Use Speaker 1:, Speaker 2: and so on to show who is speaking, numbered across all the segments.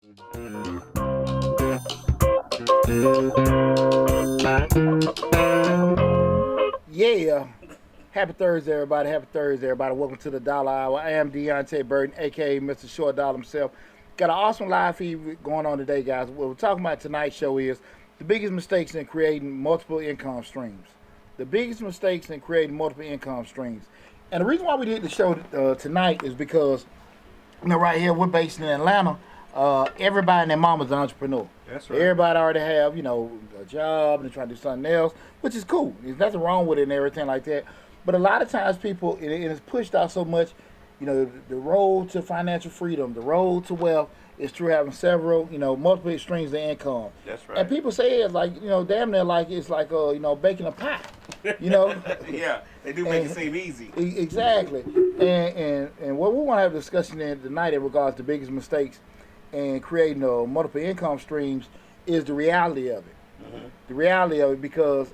Speaker 1: Yeah. Happy Thursday, everybody. Happy Thursday, everybody. Welcome to the Dollar Hour. I am Deontay Burton, a.k.a. Mr. Short Dollar himself. Got an awesome live feed going on today, guys. What we're talking about tonight's show is the biggest mistakes in creating multiple income streams. The biggest mistakes in creating multiple income streams. And the reason why we did the show tonight is because, right here, we're based in Atlanta. Everybody and their mama's an entrepreneur.
Speaker 2: That's right.
Speaker 1: Everybody already have, a job and they're trying to do something else, which is cool. There's nothing wrong with it and everything like that. But a lot of times people, it is pushed out so much, the road to financial freedom, the road to wealth is through having several, multiple streams of income.
Speaker 2: That's right.
Speaker 1: And people say it's like, damn near like it's like, baking a pie,
Speaker 2: Yeah, they do make it seem easy.
Speaker 1: Exactly. And what we want to have a discussion in tonight in regards to biggest mistakes and creating multiple income streams is the reality of it. Mm-hmm. The reality of it, because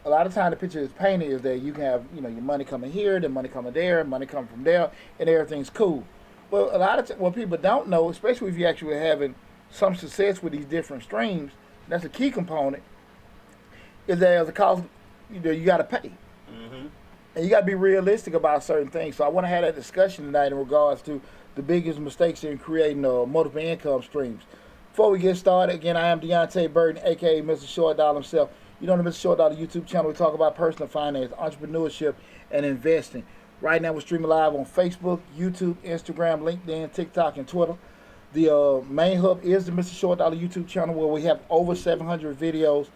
Speaker 1: a lot of time the picture is painted is that you can have, your money coming here, the money coming there, money coming from there, and everything's cool. Well, a lot of what people don't know, especially if you're actually having some success with these different streams, that's a key component, is that as a cost, you got to pay. Mm-hmm. And you got to be realistic about certain things. So I want to have that discussion tonight in regards to the biggest mistakes in creating multiple income streams. Before we get started, again, I am Deontay Burton, a.k.a. Mr. Short Dollar himself. You know the Mr. Short Dollar YouTube channel. We talk about personal finance, entrepreneurship, and investing. Right now we're streaming live on Facebook, YouTube, Instagram, LinkedIn, TikTok, and Twitter. The main hub is the Mr. Short Dollar YouTube channel, where we have over 700 videos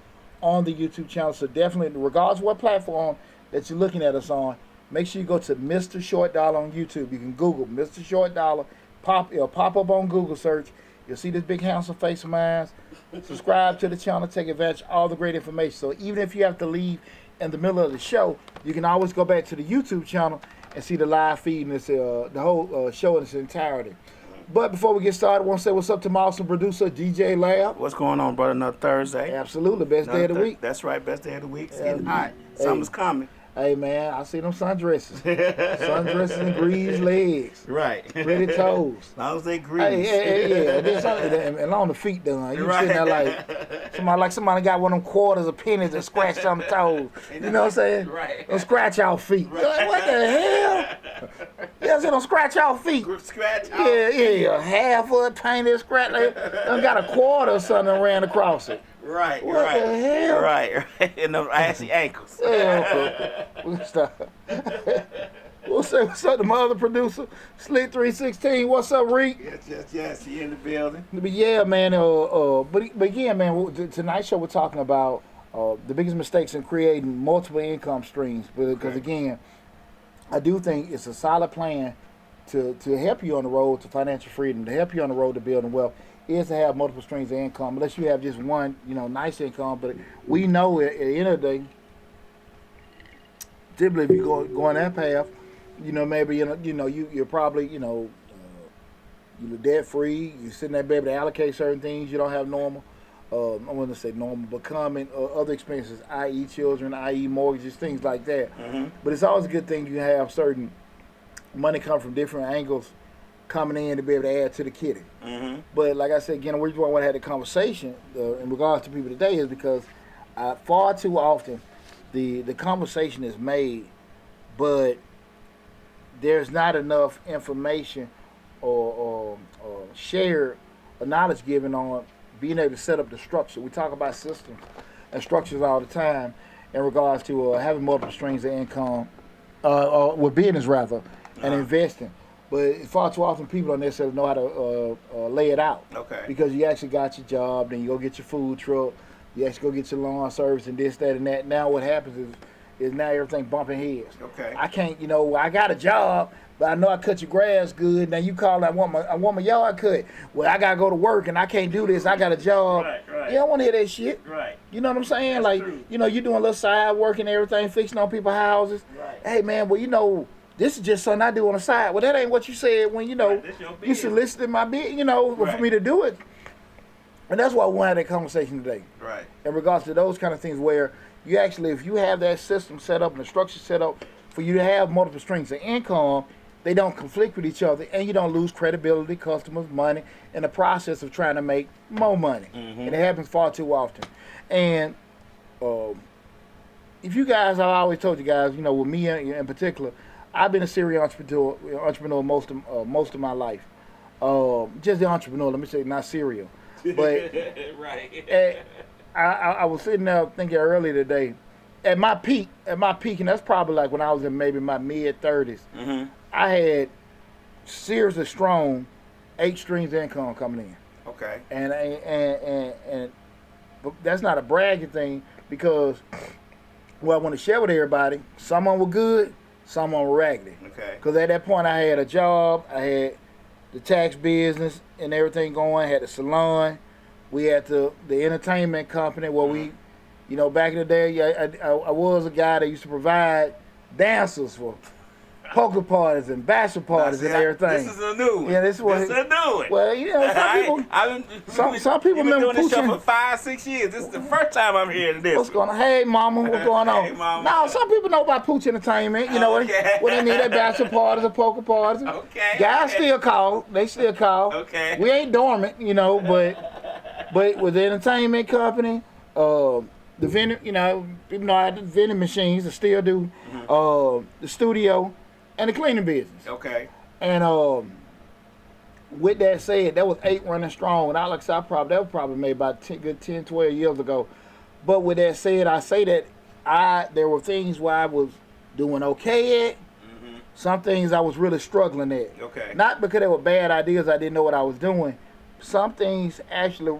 Speaker 1: on the YouTube channel. So definitely, regardless of what platform that you're looking at us on, make sure you go to Mr. Short Dollar on YouTube. You can Google Mr. Short Dollar. It'll pop up on Google search. You'll see this big handsome face of mine. Subscribe to the channel. Take advantage of all the great information. So even if you have to leave in the middle of the show, you can always go back to the YouTube channel and see the live feed and the whole show in its entirety. But before we get started, I want to say what's up to my awesome producer, DJ Lab.
Speaker 2: What's going on, brother? Another Thursday.
Speaker 1: Absolutely. Best day of the week.
Speaker 2: That's right. Best day of the week. It's getting hot. Summer's coming.
Speaker 1: Hey, man, I see them sundresses. Sundresses and greased legs.
Speaker 2: Right.
Speaker 1: Pretty toes.
Speaker 2: As long as they grease.
Speaker 1: Yeah. And on the feet done. You sitting there like somebody got one of them quarters or pennies and scratched on the toes. You know what I'm saying?
Speaker 2: Right.
Speaker 1: Don't scratch our feet. You're like, what the hell? Yeah, so don't scratch our feet.
Speaker 2: Scratch out.
Speaker 1: Yeah. Half of a tiny scratch. Like, done got a quarter or something and ran across it.
Speaker 2: Right.
Speaker 1: What the hell?
Speaker 2: Right. And those assy ankles.
Speaker 1: Yeah, okay. Stop. We'll say what's up to my other producer, Slick 316. What's up, Reek?
Speaker 2: Yes. He in the building.
Speaker 1: But yeah, man. But again, man. Tonight's show we're talking about the biggest mistakes in creating multiple income streams. Because again, I do think it's a solid plan to help you on the road to financial freedom, to help you on the road to building wealth, is to have multiple streams of income, unless you have just one, nice income. But we know at the end of the day, typically if you go on that path, maybe you're probably you're debt free. You're sitting there, be able to allocate certain things. You don't have normal. I wouldn't say normal, but common other expenses, i.e. children, i.e. mortgages, things like that. Mm-hmm. But it's always a good thing you have certain money come from different angles coming in to be able to add to the kitty. Mm-hmm. But like I said, again, the reason why I want to have the conversation in regards to people today is because far too often the conversation is made, but there's not enough information or shared or knowledge given on being able to set up the structure. We talk about systems and structures all the time in regards to having multiple streams of income, with business rather, and investing. But far too often people don't necessarily know how to lay it out.
Speaker 2: Okay.
Speaker 1: Because you actually got your job, then you go get your food truck, you actually go get your lawn service and this, that, and that. Now what happens is now everything bumping heads.
Speaker 2: Okay.
Speaker 1: I can't, I got a job, but I know I cut your grass good. Now you call, I want my yard cut. Well, I gotta go to work and I can't do this. I got a job.
Speaker 2: Right.
Speaker 1: You don't want to hear that shit.
Speaker 2: Right.
Speaker 1: You know what I'm saying?
Speaker 2: That's true.
Speaker 1: You're doing a little side work and everything, fixing on people's houses.
Speaker 2: Right.
Speaker 1: Hey man, well this is just something I do on the side. Well, that ain't what you said when you solicited my bid, for me to do it. And that's why I want to have that conversation today.
Speaker 2: Right.
Speaker 1: In regards to those kind of things where you actually, if you have that system set up and the structure set up for you to have multiple streams of income, they don't conflict with each other, and you don't lose credibility, customers, money in the process of trying to make more money. And it happens far too often. And if you guys, I've always told you guys, you know, with me in particular, I've been a serial entrepreneur most of my life. Just the entrepreneur, let me say, not serial. But
Speaker 2: Right.
Speaker 1: I was sitting there thinking earlier today, at my peak, and that's probably like when I was in maybe my mid-30s, I had seriously strong 8 streams of income coming in.
Speaker 2: Okay.
Speaker 1: And but that's not a bragging thing because, well, I want to share with everybody, some of them were good, some of them were raggedy.
Speaker 2: Okay.
Speaker 1: Because at that point I had a job, I had the tax business and everything going, had the salon, we had the entertainment company where we, you know, back in the day, I was a guy that used to provide dancers for poker parties and bachelor parties and everything.
Speaker 2: This is a new one.
Speaker 1: Yeah, this is a new one. Well, you know, some people
Speaker 2: you've been
Speaker 1: remember
Speaker 2: doing this show
Speaker 1: Poochie.
Speaker 2: for 5-6 years. This is the first time I'm hearing this.
Speaker 1: What's going on? Hey, mama, what's going on?
Speaker 2: Hey, mama.
Speaker 1: No, some people know about Pooch Entertainment. You know, when they need their bachelor parties or poker parties.
Speaker 2: Okay.
Speaker 1: Guys still call. They still call.
Speaker 2: Okay.
Speaker 1: We ain't dormant, you know, but with the entertainment company, the vending, you know, even though I had the vending machines, I still do, the studio, and the cleaning business.
Speaker 2: Okay.
Speaker 1: And with that said, that was 8 running strong. And I like I said, that was probably made about 10, 12 years ago. But with that said, I say that there were things where I was doing okay at. Some things I was really struggling at.
Speaker 2: Okay.
Speaker 1: Not because they were bad ideas, I didn't know what I was doing. Some things actually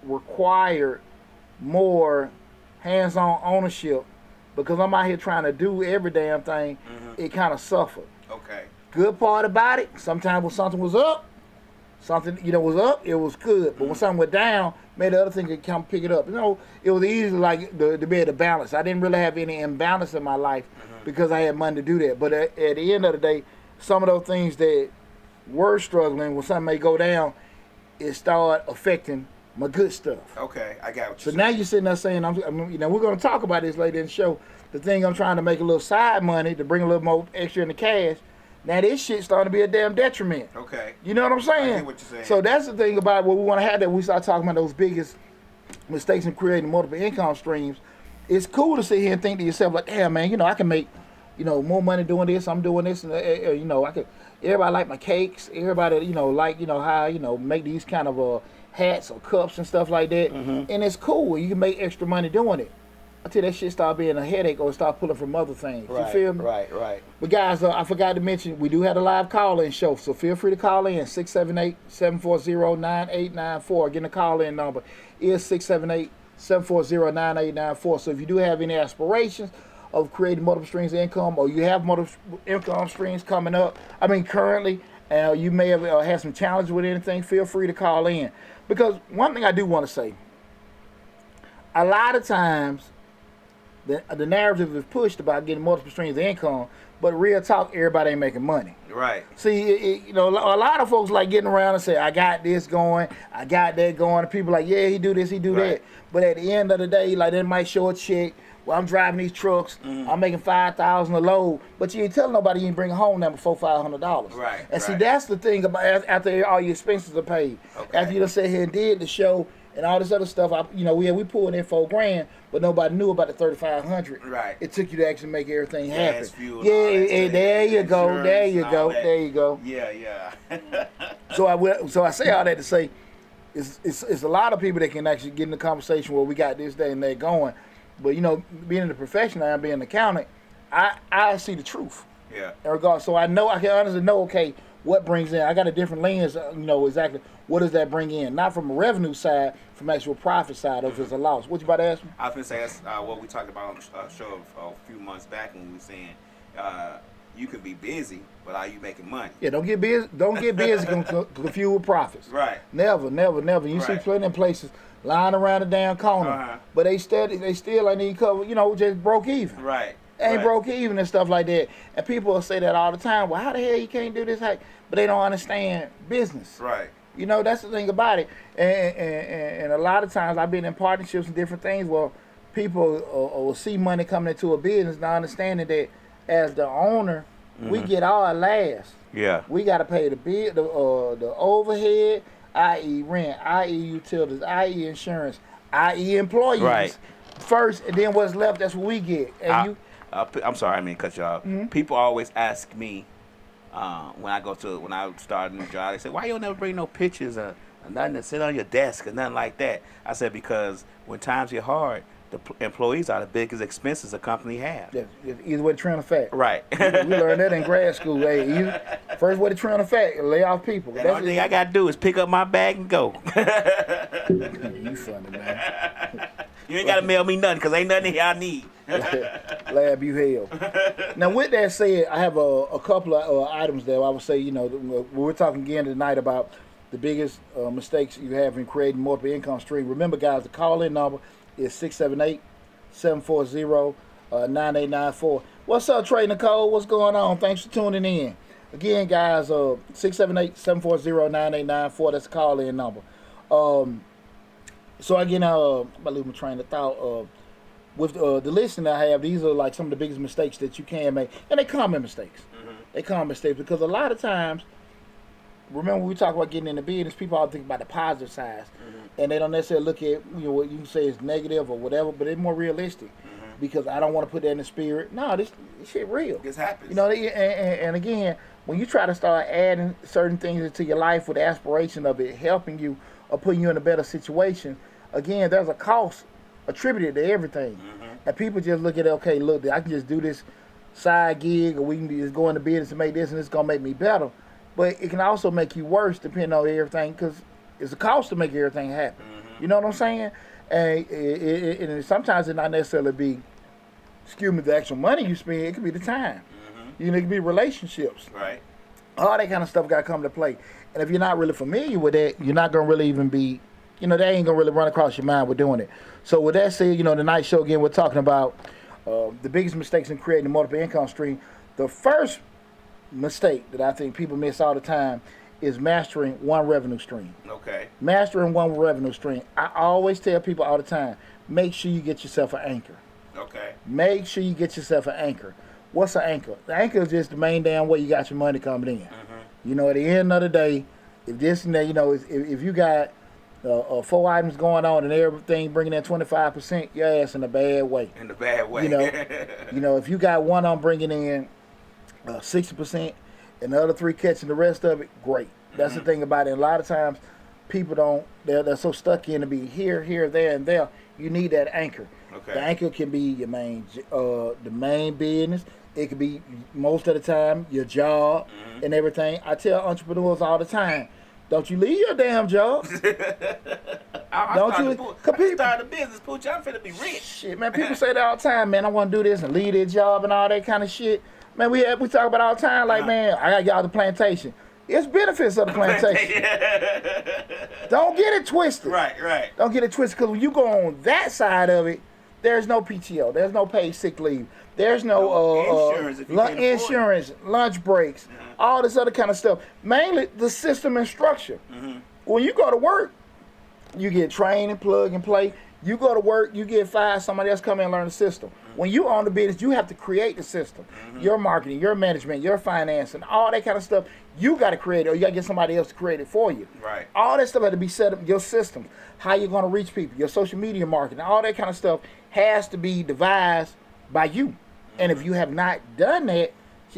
Speaker 1: required more hands-on ownership because I'm out here trying to do every damn thing. It kind of suffered.
Speaker 2: Okay.
Speaker 1: Good part about it, sometimes when something was up, was up, it was good. But when something went down, made the other thing could come pick it up. You know, it was easy like to be able to balance. I didn't really have any imbalance in my life because I had money to do that. But at the end of the day, some of those things that were struggling, when something may go down, it started affecting my good stuff.
Speaker 2: Okay, I got what
Speaker 1: So
Speaker 2: you're
Speaker 1: now
Speaker 2: saying.
Speaker 1: you're sitting there saying, you know, we're going to talk about this later in the show. The thing I'm trying to make a little side money to bring a little more extra in the cash. Now this shit's starting to be a damn detriment.
Speaker 2: Okay.
Speaker 1: You know what I'm saying?
Speaker 2: I get what you're saying.
Speaker 1: So that's the thing about what we want to have, that we start talking about those biggest mistakes in creating multiple income streams. It's cool to sit here and think to yourself like, damn man, you know, I can make, you know, more money doing this. I'm doing this, and you know, I could. Everybody like my cakes. Everybody, you know, like, you know, how, you know, make these kind of hats or cups and stuff like that. And it's cool. You can make extra money doing it. Until that shit start being a headache or start pulling from other things. You feel me?
Speaker 2: Right.
Speaker 1: But guys, I forgot to mention, we do have a live call-in show, so feel free to call in, 678-740-9894. Again, the call-in number is 678-740-9894. So if you do have any aspirations of creating multiple streams of income, or you have multiple income streams coming up, currently, you may have had some challenges with anything, feel free to call in. Because one thing I do want to say, a lot of times, the narrative is pushed about getting multiple streams of income, but real talk, everybody ain't making money.
Speaker 2: Right.
Speaker 1: See, you know, a lot of folks like getting around and say, I got this going, I got that going, and people like, yeah, he do this, he do that. But at the end of the day, like, they might show a check, well, I'm driving these trucks, I'm making $5,000 a load, but you ain't telling nobody you ain't bringing home that before $500.
Speaker 2: Right.
Speaker 1: And see, that's the thing about after all your expenses are paid.
Speaker 2: Okay.
Speaker 1: After you done sat here and did the show, and all this other stuff, we pulled in $4,000, but nobody knew about the $3,500.
Speaker 2: Right.
Speaker 1: It took you to actually make everything happen.
Speaker 2: Gas, fuel,
Speaker 1: Yeah,
Speaker 2: all that
Speaker 1: and
Speaker 2: stuff,
Speaker 1: there you go,
Speaker 2: insurance,
Speaker 1: there you
Speaker 2: all
Speaker 1: go,
Speaker 2: that.
Speaker 1: there you go.
Speaker 2: Yeah.
Speaker 1: So I say all that to say, it's a lot of people that can actually get in the conversation where we got this, that, and that going. But you know, being in the profession, I'm being an accountant, I see the truth.
Speaker 2: Yeah.
Speaker 1: In regards, so I can honestly know, okay, what brings in. I got a different lens, you know, exactly what does that bring in, not from a revenue side, from actual profit side, or if it's a loss. What you about to ask me?
Speaker 2: I was going to say, that's what we talked about on the show a few months back when we were saying you can be busy, but are you making money?
Speaker 1: Yeah, don't get busy confused with profits.
Speaker 2: Right.
Speaker 1: Never. You see
Speaker 2: Right.
Speaker 1: plenty of places lying around the damn corner, but they still ain't need cover, you know, just broke even.
Speaker 2: Right.
Speaker 1: Ain't broke even and stuff like that. And people will say that all the time. Well, how the hell you can't do this? But they don't understand business.
Speaker 2: Right.
Speaker 1: You know, that's the thing about it. And a lot of times I've been in partnerships and different things where people will see money coming into a business, not understanding that as the owner We get our last.
Speaker 2: Yeah.
Speaker 1: We got to pay the bill, the overhead, i.e. rent, i.e. utilities, i.e. insurance, i.e. employees.
Speaker 2: Right.
Speaker 1: First, and then what's left, that's what we get. And
Speaker 2: I'm sorry, I mean cut you off.
Speaker 1: Mm-hmm.
Speaker 2: People always ask me when I start a new job, they say, "Why you don't never bring no pictures or nothing to sit on your desk or nothing like that?" I said because when times get hard, the employees are the biggest expenses a company have.
Speaker 1: yeah, either way to trend effect.
Speaker 2: Right.
Speaker 1: We learned that in grad school. Hey, first way to trend effect, lay off people.
Speaker 2: The only thing I got to do is pick up my bag and go.
Speaker 1: You funny, man.
Speaker 2: You ain't got to mail me nothing because ain't nothing here I need.
Speaker 1: Lab you hell. Now, with that said, I have a couple of items there. I would say, you know, we're talking again tonight about the biggest mistakes you have in creating multiple income stream. Remember, guys, the call-in number is 678-740-9894. What's up, Trey Nicole? What's going on? Thanks for tuning in. Again, guys, 678-740-9894. That's the call-in number. So again, I'm going to lose my train of thought. With the list that I have, these are like some of the biggest mistakes that you can make. And they common mistakes. Mm-hmm. They common mistakes because a lot of times, remember when we talk about getting into business, people all think about the positive sides. Mm-hmm. And they don't necessarily look at, you know, what you can say is negative or whatever, but it's more realistic. Mm-hmm. Because I don't want to put that in the spirit. No, this shit real.
Speaker 2: This happens.
Speaker 1: You know, and again, when you try to start adding certain things into your life with the aspiration of it helping you or putting you in a better situation, again, there's a cost attributed to everything. Mm-hmm. And people just look at it, okay, look, I can just do this side gig or we can just go into business and make this and it's going to make me better. But it can also make you worse depending on everything because it's a cost to make everything happen. Mm-hmm. You know what I'm saying? And sometimes it not necessarily be, excuse me, the actual money you spend. It could be the time. Mm-hmm. You know, it could be relationships.
Speaker 2: Right.
Speaker 1: All that kind of stuff got to come to play. And if you're not really familiar with that, you're not going to really even be, you know, that ain't going to really run across your mind with doing it. So with that said, you know, tonight's show, again, we're talking about the biggest mistakes in creating a multiple income stream. The first mistake that I think people miss all the time is mastering one revenue stream.
Speaker 2: Okay.
Speaker 1: Mastering one revenue stream. I always tell people all the time, make sure you get yourself an anchor.
Speaker 2: Okay.
Speaker 1: Make sure you get yourself an anchor. What's an anchor? The anchor is just the main damn way you got your money coming in. Mm-hmm. You know, at the end of the day, if this and that, you know, if you got 4 items going on and everything bringing in 25%, your ass in a bad way.
Speaker 2: In a bad way.
Speaker 1: You know, if you got one on bringing in 60% and the other 3 catching the rest of it, great. That's the thing about it. A lot of times, people they're so stuck in to be here, there, and there. You need that anchor.
Speaker 2: Okay.
Speaker 1: The anchor can be your the main business. It could be most of the time your job and everything. I tell entrepreneurs all the time, don't you leave your damn job.
Speaker 2: I start a business, Pooch. I'm finna be rich.
Speaker 1: Shit, man. People say that all the time, man. I want to do this and leave their job and all that kind of shit. Man, we talk about it all the time, like, man, I got y'all the plantation. It's benefits of the plantation. Don't get it twisted.
Speaker 2: Right.
Speaker 1: Don't get it twisted, because when you go on that side of it, there's no PTO. There's no paid sick leave. There's no insurance, lunch breaks, all this other kind of stuff. Mainly the system and structure. Mm-hmm. When you go to work, you get trained and plug and play. You go to work, you get fired, somebody else come in and learn the system. Mm-hmm. When you own the business, you have to create the system. Mm-hmm. Your marketing, your management, your finance, and all that kind of stuff, you got to create it, or you got to get somebody else to create it for you.
Speaker 2: Right.
Speaker 1: All that stuff had to be set up, your system, how you're going to reach people, your social media marketing, all that kind of stuff has to be devised by you. Mm-hmm. And if you have not done that,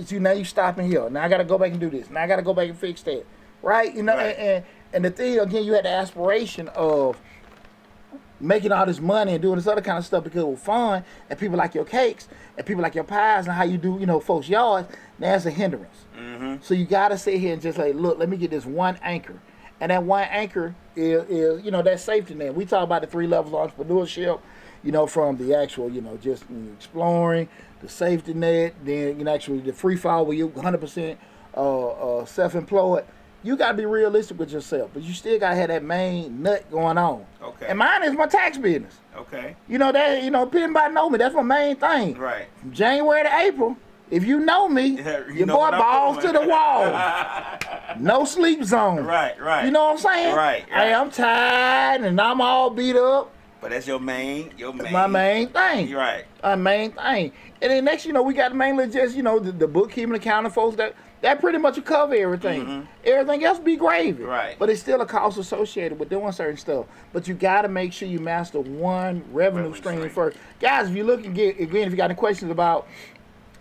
Speaker 1: now you stopping here. Now I got to go back and do this. Now I got to go back and fix that. Right? You know, right. And the thing, again, you had the aspiration of making all this money and doing this other kind of stuff because it was fun, and people like your cakes, and people like your pies, and how you do, you know, folks' yards. That's a hindrance. Mm-hmm. So you got to sit here and just like, look, let me get this one anchor. And that one anchor is you know, that safety net. We talk about the 3 levels of entrepreneurship, you know, from the actual, you know, just exploring, the safety net, then, you know, actually the free fall where you're 100% self-employed. You got to be realistic with yourself, but you still got to have that main nut going on. Okay. And mine is my tax business.
Speaker 2: Okay.
Speaker 1: You know, that, you know, anybody know me, that's my main thing.
Speaker 2: Right.
Speaker 1: From January to April, if you know me, your boy balls to the wall. No sleep zone.
Speaker 2: Right.
Speaker 1: You know what I'm saying?
Speaker 2: Right.
Speaker 1: Hey, I'm tired and I'm all beat up.
Speaker 2: But that's your main.
Speaker 1: My main thing.
Speaker 2: You're right.
Speaker 1: My main thing. And then next, we got mainly just, the bookkeeping, accounting folks that pretty much will cover everything.
Speaker 2: Mm-hmm.
Speaker 1: Everything else be gravy.
Speaker 2: Right.
Speaker 1: But it's still a cost associated with doing certain stuff. But you got to make sure you master one revenue stream first. Guys, if you look and if you got any questions about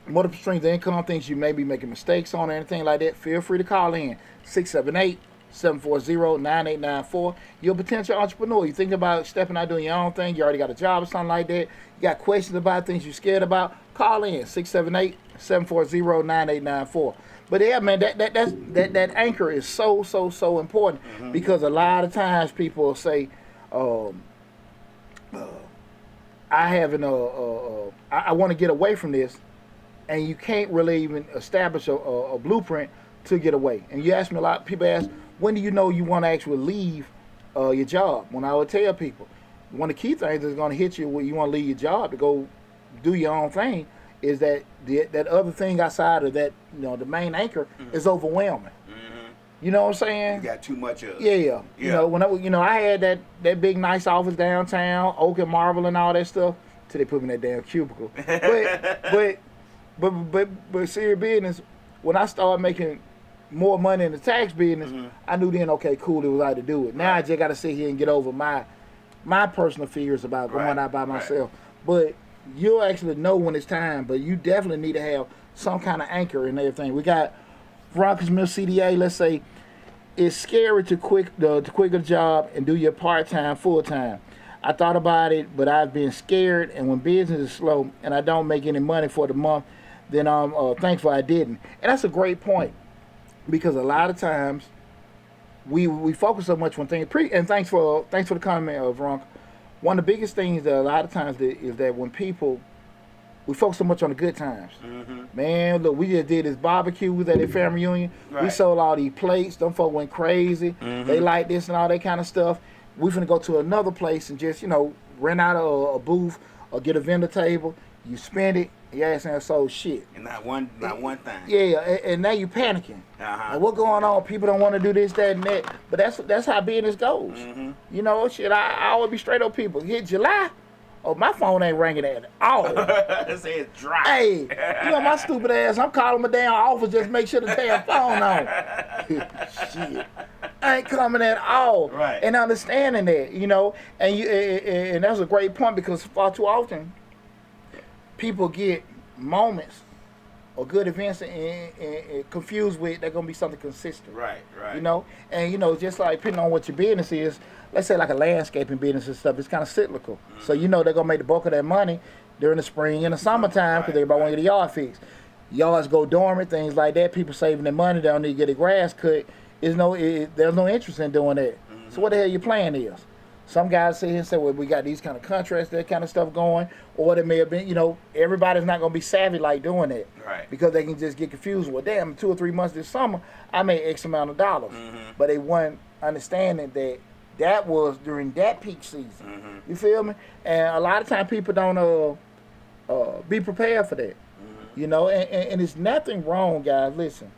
Speaker 1: multiple streams of income, things you may be making mistakes on or anything like that, feel free to call in 678-740-9894. You're a potential entrepreneur. You think about stepping out doing your own thing. You already got a job or something like that. You got questions about things you're scared about. Call in 678-740-9894. But yeah, man, that anchor is so important because a lot of times people say, I want to get away from this, and you can't really even establish a blueprint to get away. And you ask me a lot. People ask, when do you know you want to actually leave your job? When I would tell people, one of the key things that's going to hit you when you want to leave your job to go do your own thing is that that other thing outside of that, the main anchor is overwhelming.
Speaker 2: Mm-hmm.
Speaker 1: You know what I'm saying?
Speaker 2: You got too much of.
Speaker 1: Yeah. When I had that big nice office downtown, oak and marble and all that stuff, till they put me in that damn cubicle. But serious business, when I started making more money in the tax business, I knew then, okay, cool, it was right to do it. Now I just got to sit here and get over my personal fears about going out by myself. But you'll actually know when it's time, but you definitely need to have some kind of anchor in everything. We got Veronica Smith CDA, let's say, it's scary to quit a job and do your part-time, full-time. I thought about it, but I've been scared, and when business is slow and I don't make any money for the month, then I'm thankful I didn't. And that's a great point, because a lot of times we focus so much on things. And thanks for the comment, Veronica. One of the biggest things that a lot of times is that when we focus so much on the good times. Mm-hmm. Man, look, we just did this barbecue at a family reunion. Right. We sold all these plates. Them folk went crazy. Mm-hmm. They like this and all that kind of stuff. We finna go to another place and just, rent out a booth or get a vendor table. You spend it. Yeah, and so shit.
Speaker 2: And not one thing.
Speaker 1: Yeah, and now you panicking. Like, what going on? People don't want to do this, that, and that. But that's how business goes. Mm-hmm. Shit. I always be straight up people. Hit July. Oh, my phone ain't ringing at all.
Speaker 2: It says dry.
Speaker 1: Hey, my stupid ass. I'm calling my damn office just to make sure the damn phone on. Shit. I ain't coming at all.
Speaker 2: Right.
Speaker 1: And understanding that, and that's a great point, because far too often people get moments or good events and confused with they're gonna be something consistent.
Speaker 2: Right.
Speaker 1: And just like depending on what your business is, let's say like a landscaping business and stuff, it's kind of cyclical. Mm-hmm. So they're gonna make the bulk of their money during the spring and the summertime because everybody want to get a yard fixed. Yards go dormant, things like that. People saving their money, they don't need to get their grass cut. There's no interest in doing that. Mm-hmm. So what the hell your plan is? Some guys sit here and say, well, we got these kind of contracts, that kind of stuff going, or there may have been, everybody's not going to be savvy like doing that.
Speaker 2: Right.
Speaker 1: Because they can just get confused. Well, damn, 2 or 3 months this summer, I made X amount of dollars. Mm-hmm. But they weren't understanding that was during that peak season. Mm-hmm. You feel me? And a lot of times people don't be prepared for that. Mm-hmm. And it's nothing wrong, guys. Listen.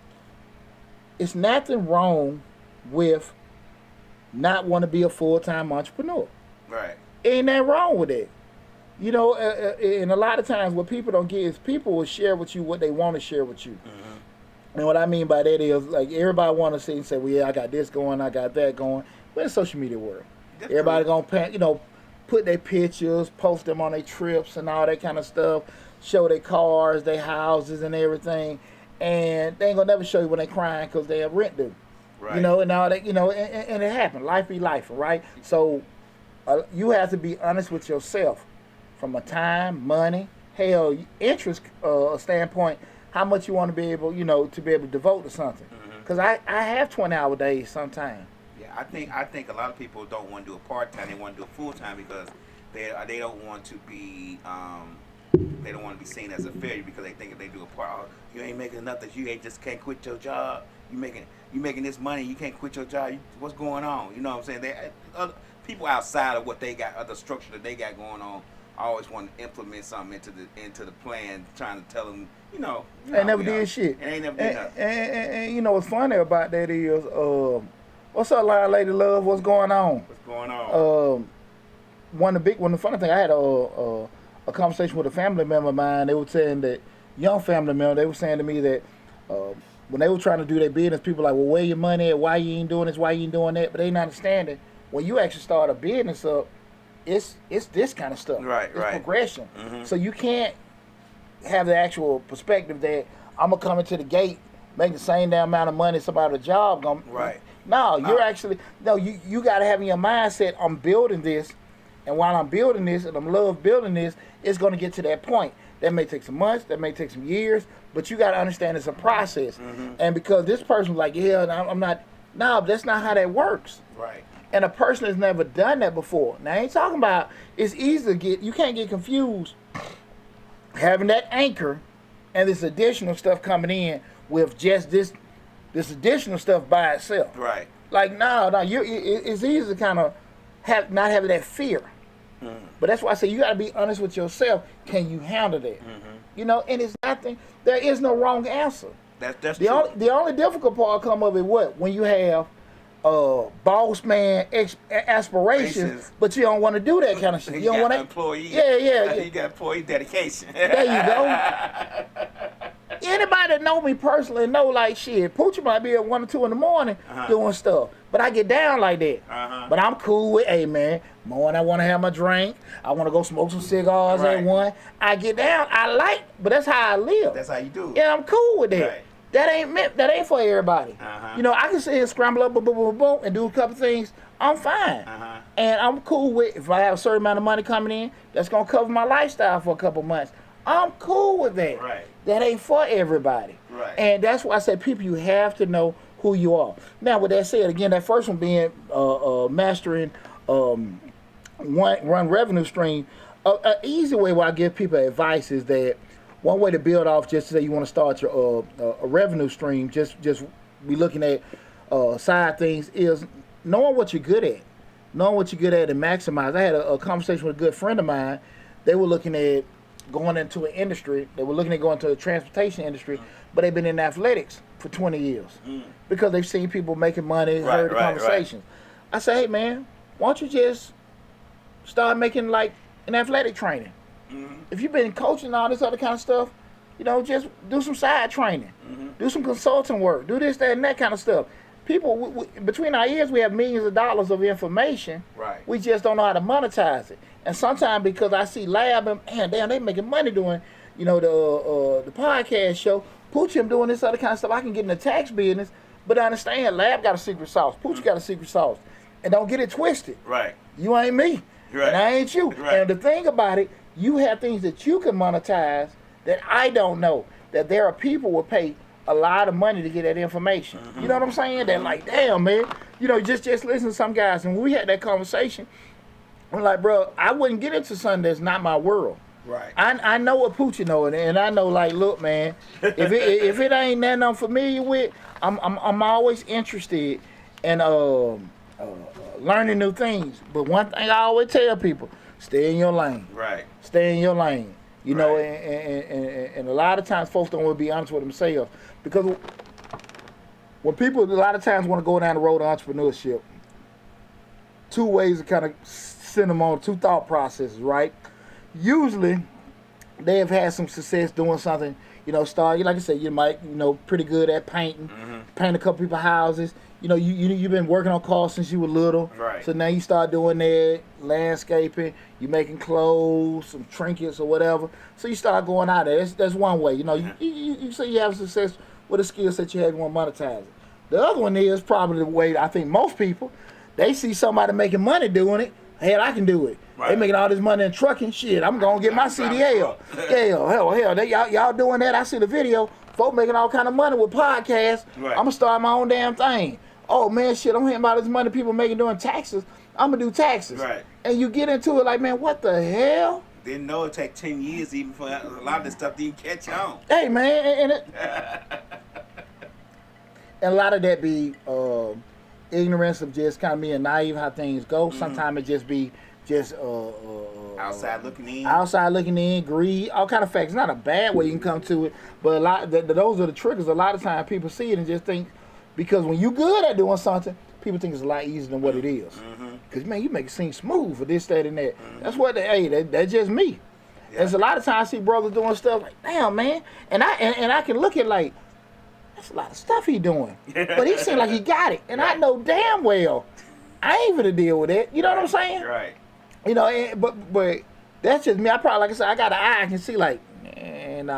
Speaker 1: It's nothing wrong with not want to be a full-time entrepreneur.
Speaker 2: Right.
Speaker 1: Ain't nothing wrong with that. And a lot of times what people don't get is people will share with you what they want to share with you. Mm-hmm. And what I mean by that is, like, everybody want to sit and say, well, yeah, I got this going, I got that going. But in the social media world, everybody going to, put their pictures, post them on their trips and all that kind of stuff, show their cars, their houses and everything. And they ain't going to never show you when they crying because they have rent due. Right. And all that, and it happened. Life be life, right? So you have to be honest with yourself from a time, money, hell, interest standpoint, how much you want to be able, to be able to devote to something. Because I have 20-hour days sometimes.
Speaker 2: Yeah, I think a lot of people don't want to do a part-time. They want to do a full-time because they don't want to be they don't want to be seen as a failure because they think if they do a part, you ain't making enough that you just can't quit your job. You making this money, you can't quit your job. What's going on? You know what I'm saying? People outside of what they got, other structure that they got going on, always want to implement something into the plan, trying to tell them,
Speaker 1: they never did shit.
Speaker 2: And they never did nothing.
Speaker 1: And what's funny about that is, what's up, line lady love? What's going on?
Speaker 2: What's going on?
Speaker 1: one of the funny thing, I had a conversation with a family member of mine. They were saying that, young family member, they were saying to me that when they were trying to do their business, people were like, well, where your money at? Why you ain't doing this? Why you ain't doing that? But they not understanding, when you actually start a business up, it's this kind of stuff.
Speaker 2: Right,
Speaker 1: it's
Speaker 2: right.
Speaker 1: progression. So you can't have the actual perspective that I'm going to come into the gate, make the same damn amount of money as somebody at a job.
Speaker 2: Right.
Speaker 1: No, you're actually, you got to have in your mindset, I'm building this, and while I'm building this, and I'm love building this, it's going to get to that point. That may take some months, that may take some years, but you got to understand it's a process. And because this person was like, yeah, I'm not, no, that's not how that works.
Speaker 2: Right.
Speaker 1: And a person has never done that before. Now, I ain't talking about, it's easy to get, you can't get confused having that anchor and this additional stuff coming in with just this additional stuff by itself.
Speaker 2: Right.
Speaker 1: Like, it's easy to kind of not having that fear. But that's why I say you got to be honest with yourself. Can you handle that? You know, and it's nothing, there is no wrong answer.
Speaker 2: That's
Speaker 1: the
Speaker 2: true.
Speaker 1: the only difficult part come of it what? When you have boss man aspirations, but you don't want to do that kind of shit. You don't want to
Speaker 2: employee.
Speaker 1: Yeah.
Speaker 2: You got employee dedication.
Speaker 1: There you go. Anybody that know me personally know, like, shit, Poochie might be at 1 or 2 in the morning doing stuff, but I get down like that. But I'm cool with, hey man, morning I want to have my drink, I want to go smoke some cigars at 1. I get down, but that's how I live.
Speaker 2: That's how you do it.
Speaker 1: Yeah, I'm cool with that.
Speaker 2: Right.
Speaker 1: That ain't for everybody. You know, I can sit here, scramble up, boom, boom, boom, boom, and do a couple things. I'm fine. And I'm cool with, if I have a certain amount of money coming in, that's going to cover my lifestyle for a couple months. I'm cool with that.
Speaker 2: Right.
Speaker 1: That ain't for everybody.
Speaker 2: Right.
Speaker 1: And that's why I said, people, you have to know who you are. Now, with that said, again, that first one being mastering one revenue stream. An easy way where I give people advice is that one way to build off, just to say you want to start your a revenue stream, just be looking at side things, is knowing what you're good at. Knowing what you're good at and maximize. I had a conversation with a good friend of mine. They were looking at going into an industry. They were looking at going to the transportation industry, but they've been in athletics for 20 years because they've seen people making money, heard the conversations. I say, hey man, why don't you just start making like an athletic training? If you've been coaching and all this other kind of stuff, you know, just do some side training, do some consulting work, do this, that, and that kind of stuff. People, between our ears, we have millions of dollars of information.
Speaker 2: Right.
Speaker 1: We just don't know how to monetize it. And sometimes because I see Lab and damn, they making money doing, you know, the podcast show. Poochie, I'm doing this other kind of stuff. I can get in the tax business, but I understand Lab got a secret sauce. Poochie got a secret sauce, and don't get it twisted.
Speaker 2: Right.
Speaker 1: You ain't me, and I ain't you.
Speaker 2: Right.
Speaker 1: And the thing about it, you have things that you can monetize that I don't know. That there are people will pay a lot of money to get that information. You know what I'm saying? They're like, damn, man. You know, just listen to some guys. And when we had that conversation, I'm like, bro, I wouldn't get into something that's not my world.
Speaker 2: Right.
Speaker 1: I know what Poochie know, and I know, like, look, man, if it ain't nothing I'm familiar with, I'm always interested in learning new things. But one thing I always tell people, stay in your lane.
Speaker 2: Right.
Speaker 1: Stay in your lane. You know,
Speaker 2: Right.
Speaker 1: and a lot of times folks don't want to be honest with themselves. Because when people a lot of times want to go down the road of entrepreneurship, 2 ways to kind of send them on, 2 thought processes, right? Usually, they have had some success doing something, you know, like I said, you might, you know, pretty good at painting, paint a couple people's houses. You know, you've been working on cars since you were little.
Speaker 2: Right.
Speaker 1: So now you start doing that, landscaping, you're making clothes, some trinkets or whatever. So you start going out there. That's one way. You know, you say you have success with a skill set you have, you want to monetize it. The other one is probably the way I think most people, they see somebody making money doing it. Hell, I can do it.
Speaker 2: Right.
Speaker 1: They making all this money in trucking. Shit, I'm going to get my CDL. Hell. Y'all doing that. I see the video. Folk making all kind of money with podcasts.
Speaker 2: Right.
Speaker 1: I'm going to start my own damn thing. Oh, man, shit, I'm hearing about this money people making doing taxes. I'm going to do taxes.
Speaker 2: Right.
Speaker 1: And you get into it like, man, what the hell?
Speaker 2: Didn't know it take 10 years even for a lot of this stuff to even catch on.
Speaker 1: Hey, man, and a lot of that be ignorance of just kind of being naive how things go. Sometimes it just be just
Speaker 2: Outside looking in.
Speaker 1: greed, all kind of facts. It's not a bad way you can come to it, but those are the triggers. A lot of times people see it and just think, because when you good at doing something, people think it's a lot easier than what it is.
Speaker 2: Mm-hmm.
Speaker 1: Cause man, you make it seem smooth for this, that, and that. That's what that's just me.
Speaker 2: Yeah.
Speaker 1: There's a lot of times I see brothers doing stuff like, damn man, and I can look at like, that's a lot of stuff he doing, but he seems like he got it, and I know damn well I ain't gonna deal with it. You know what I'm saying?
Speaker 2: Right.
Speaker 1: You know, but that's just me. I probably, like I said, I got an eye. I can see like, man,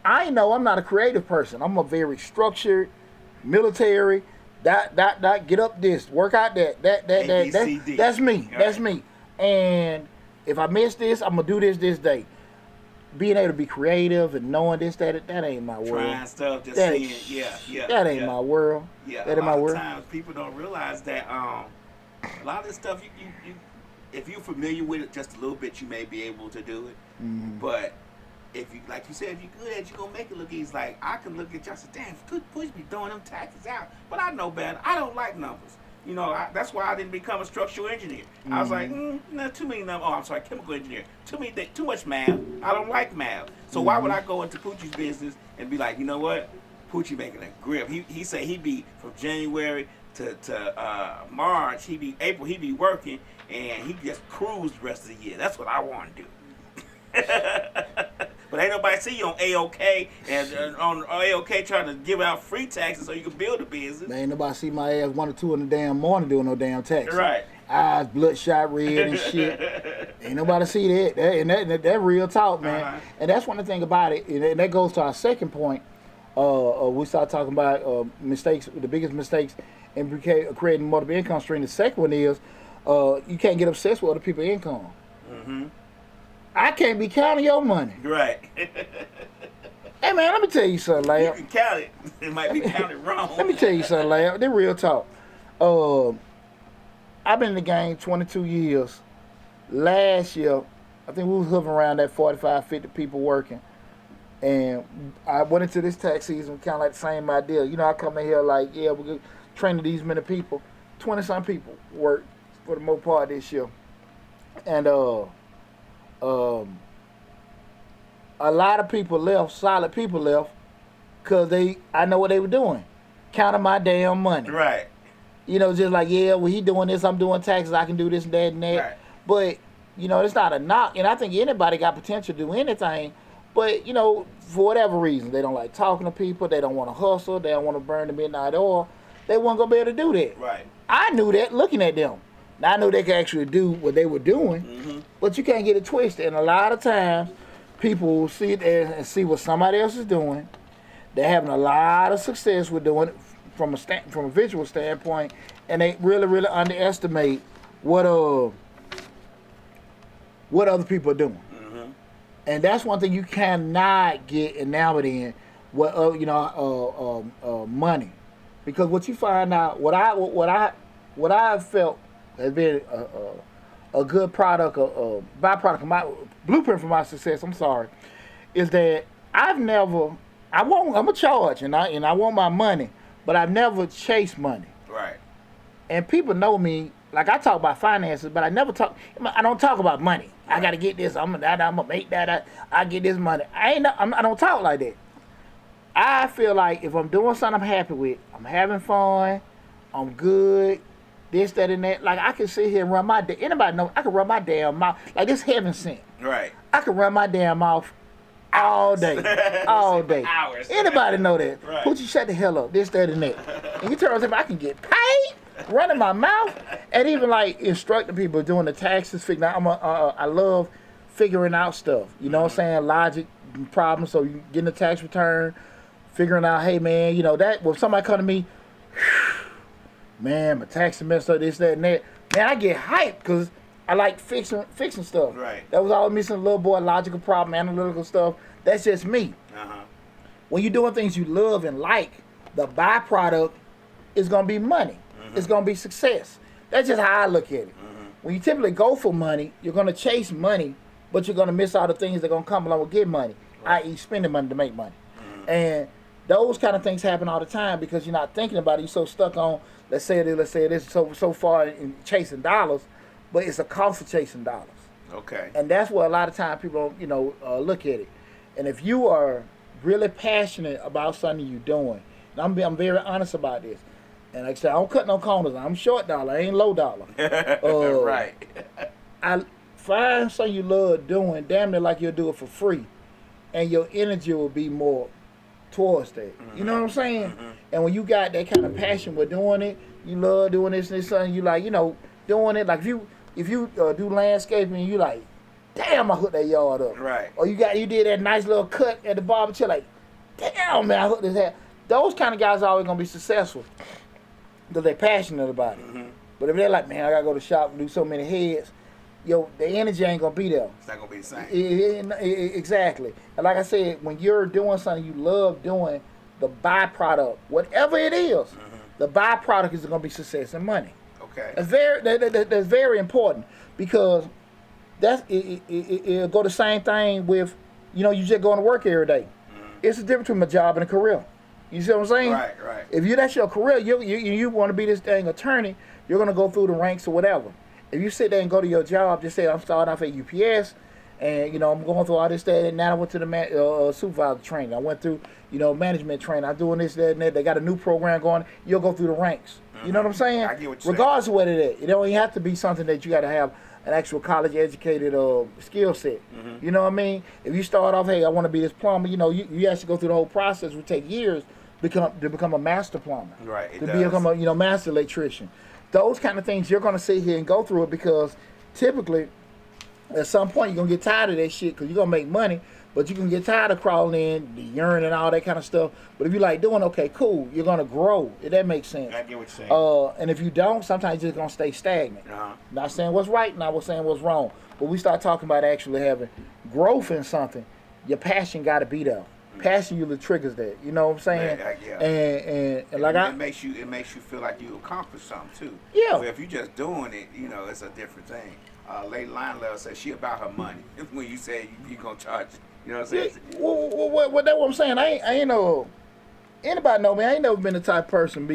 Speaker 1: I know I'm not a creative person. I'm a very structured, military. That get up this, work out that. That's me.
Speaker 2: Right.
Speaker 1: That's me. And if I miss this, I'm gonna do this day. Being able to be creative and knowing this, that ain't my world.
Speaker 2: Trying stuff, just
Speaker 1: That
Speaker 2: seeing, yeah.
Speaker 1: That ain't my world.
Speaker 2: Yeah,
Speaker 1: that
Speaker 2: a
Speaker 1: ain't my
Speaker 2: lot of
Speaker 1: world.
Speaker 2: times people don't realize that a lot of this stuff, you if you're familiar with it just a little bit, you may be able to do it.
Speaker 1: Mm-hmm.
Speaker 2: But if you, like you said, if you're good at it, you're going to make it look easy. Like, I can look at you and say, damn, good push be throwing them taxes out. But I know better. I don't like numbers. You know, that's why I didn't become a structural engineer. I was like, no, too many numbers. Oh, I'm sorry, chemical engineer. Too much math. I don't like math. So why would I go into Poochie's business and be like, you know what? Poochie making a grip. He said he'd be from January to March. April. He'd be working, and he just cruise the rest of the year. That's what I want to do. But ain't nobody see you on AOK and on AOK trying to give out free taxes so you can build a business.
Speaker 1: Man, ain't nobody see my ass 1 or 2 in the damn morning doing no damn tax.
Speaker 2: Right.
Speaker 1: Eyes bloodshot red and shit. Ain't nobody see that. That real talk, man.
Speaker 2: Uh-huh.
Speaker 1: And that's one of the thing about it. And that goes to our second point. We start talking about mistakes, the biggest mistakes in creating multiple income stream. The second one is you can't get obsessed with other people's income.
Speaker 2: Mm-hmm.
Speaker 1: I can't be counting your money.
Speaker 2: Right.
Speaker 1: Hey man, let me tell you something,
Speaker 2: You
Speaker 1: lad.
Speaker 2: can count it. It might be counted wrong.
Speaker 1: Let me tell you something, lad. This real talk. I've been in the game 22 years. Last year, I think we was hovering around that 45, 50 people working. And I went into this tax season kind of like the same idea. You know, I come in here like, yeah, we're training these many people. 20-some people work for the most part this year. And a lot of people left, solid people left, because I know what they were doing. Counting my damn money.
Speaker 2: Right.
Speaker 1: You know, just like, yeah, well, he doing this, I'm doing taxes, I can do this and that and that.
Speaker 2: Right.
Speaker 1: But, you know, it's not a knock. And I think anybody got potential to do anything. But, you know, for whatever reason, they don't like talking to people, they don't want to hustle, they don't want to burn the midnight oil. They weren't going to be able to do that.
Speaker 2: Right.
Speaker 1: I knew that looking at them. Now, I knew they could actually do what they were doing, but you can't get it twisted. And a lot of times, people will see it and see what somebody else is doing. They're having a lot of success with doing it from a visual standpoint, and they really, really underestimate what other people are doing.
Speaker 2: Mm-hmm.
Speaker 1: And that's one thing you cannot get enamored in, money, because what you find out, what I felt has been a good product, a byproduct of my blueprint for my success. I'm sorry, is that I'm a charge and I want my money, but I've never chased money.
Speaker 2: Right.
Speaker 1: And people know me, like I talk about finances, but I don't talk about money. I gotta get this. I'm gonna make that. I get this money. I don't talk like that. I feel like if I'm doing something I'm happy with, I'm having fun, I'm good, this, that, and that. Like I can sit here and run my day. Anybody know I can run my damn mouth. Like it's heaven sent.
Speaker 2: Right.
Speaker 1: I can run my damn mouth all day. All day.
Speaker 2: Hours.
Speaker 1: Anybody know that?
Speaker 2: Right.
Speaker 1: Put you shut the hell up, this, that, and that. And you turn around and say, I can get paid running my mouth. And even like instructing people doing the taxes, figuring out, I love figuring out stuff. You know what I'm saying? Logic problems. So you getting a tax return, figuring out, hey man, you know that when somebody come to me, man, my tax messed up, this, that, and that. Man, I get hyped because I like fixing stuff.
Speaker 2: Right.
Speaker 1: That was all missing, little boy, logical problem, analytical stuff. That's just me.
Speaker 2: Uh-huh.
Speaker 1: When you're doing things you love and like, the byproduct is going to be money. It's going to be success. That's just how I look at it. When you typically go for money, you're going to chase money, but you're going to miss all the things that are going to come along with getting money, i.e. spending money to make money. And those kind of things happen all the time because you're not thinking about it. You're so stuck on, let's say it is so far in chasing dollars, but it's a cost of chasing dollars.
Speaker 2: Okay.
Speaker 1: And that's where a lot of time people, look at it. And if you are really passionate about something you're doing, and I'm very honest about this, And like I said, I don't cut no corners. I'm short dollar. I ain't low dollar.
Speaker 2: Right.
Speaker 1: I find something you love doing, damn near like you'll do it for free, and your energy will be more towards that. You know what I'm saying? And when you got that kind of passion with doing it, you love doing this and this, something you like, doing it. Like if you do landscaping, and you like, damn, I hooked that yard up.
Speaker 2: Right.
Speaker 1: Or you did that nice little cut at the barber chair, like, damn, man, I hooked this hat. Those kind of guys are always gonna be successful because they're passionate about it. But if they're like, man, I gotta go to the shop and do so many heads, the energy ain't gonna be there.
Speaker 2: It's not gonna be the same.
Speaker 1: Exactly. And like I said, when you're doing something you love doing, the byproduct, whatever it is, the byproduct is gonna be success and money.
Speaker 2: Okay.
Speaker 1: That's very important because it'll go the same thing with, you just going to work every day. It's the difference between a job and a career. You see what I'm saying?
Speaker 2: Right.
Speaker 1: If that's your career, you want to be this dang attorney, you're gonna go through the ranks or whatever. If you sit there and go to your job, just say I'm starting off at UPS, and I'm going through all this, that, and now I went to the supervisor training. I went through management training. I'm doing this, that, and that. They got a new program going. You'll go through the ranks. You know what I'm saying?
Speaker 2: I get what you're
Speaker 1: Regardless of what it is, it don't even have to be something that you got to have an actual college educated skill set. You know what I mean? If you start off, hey, I want to be this plumber, you actually go through the whole process. It would take years to become a master plumber.
Speaker 2: Right.
Speaker 1: Become a master electrician. Those kind of things you're gonna sit here and go through it because typically at some point you're gonna get tired of that shit because you're gonna make money, but you can get tired of crawling in, the urine and all that kind of stuff. But if you like doing okay, cool, you're gonna grow. If that makes sense.
Speaker 2: I get what you're saying.
Speaker 1: And if you don't, sometimes you're just gonna stay stagnant. Not saying what's right, not saying what's wrong. But we start talking about actually having growth in something, your passion gotta be there. Passion usually triggers that. You know what I'm saying?
Speaker 2: Yeah.
Speaker 1: And like
Speaker 2: it makes you feel like you accomplished something too.
Speaker 1: Yeah.
Speaker 2: Well, if you're just doing it, it's a different thing. Lady Lionel said she about her money. When you say you gonna charge, you know what I'm saying?
Speaker 1: Well, that's what I'm saying. I ain't know. Anybody know me? I ain't never been the type of person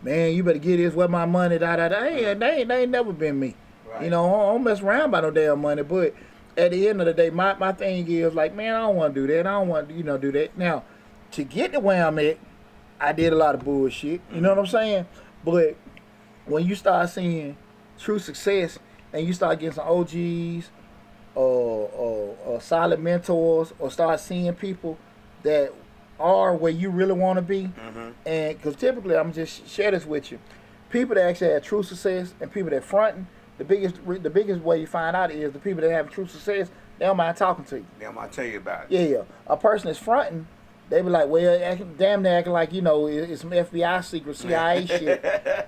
Speaker 1: man, you better get this. Where my money? They ain't never been me. Right. I don't mess around by no damn money, but. At the end of the day, my thing is like, man, I don't want to do that. I don't want to, do that. Now, to get to where I'm at, I did a lot of bullshit. You know what I'm saying? But when you start seeing true success and you start getting some OGs or solid mentors or start seeing people that are where you really want to be, and because typically, I'm just share this with you, people that actually have true success and people that fronting, the biggest way you find out is the people that have true success, they don't mind talking to you.
Speaker 2: They don't mind tell you about it.
Speaker 1: Yeah. A person that's fronting, they be like, well, damn near acting like, it's some FBI secret, CIA shit.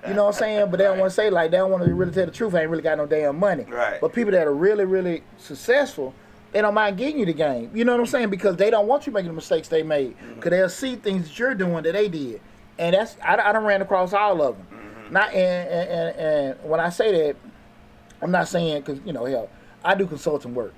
Speaker 1: You know what I'm saying? But they don't want to say they don't want to really tell the truth. I ain't really got no damn money.
Speaker 2: Right.
Speaker 1: But people that are really, really successful, they don't mind getting you the game. You know what I'm saying? Because they don't want you making the mistakes they made. Because they'll see things that you're doing that they did. And I done ran across all of them. And when I say that, I'm not saying because hell, I do consulting work,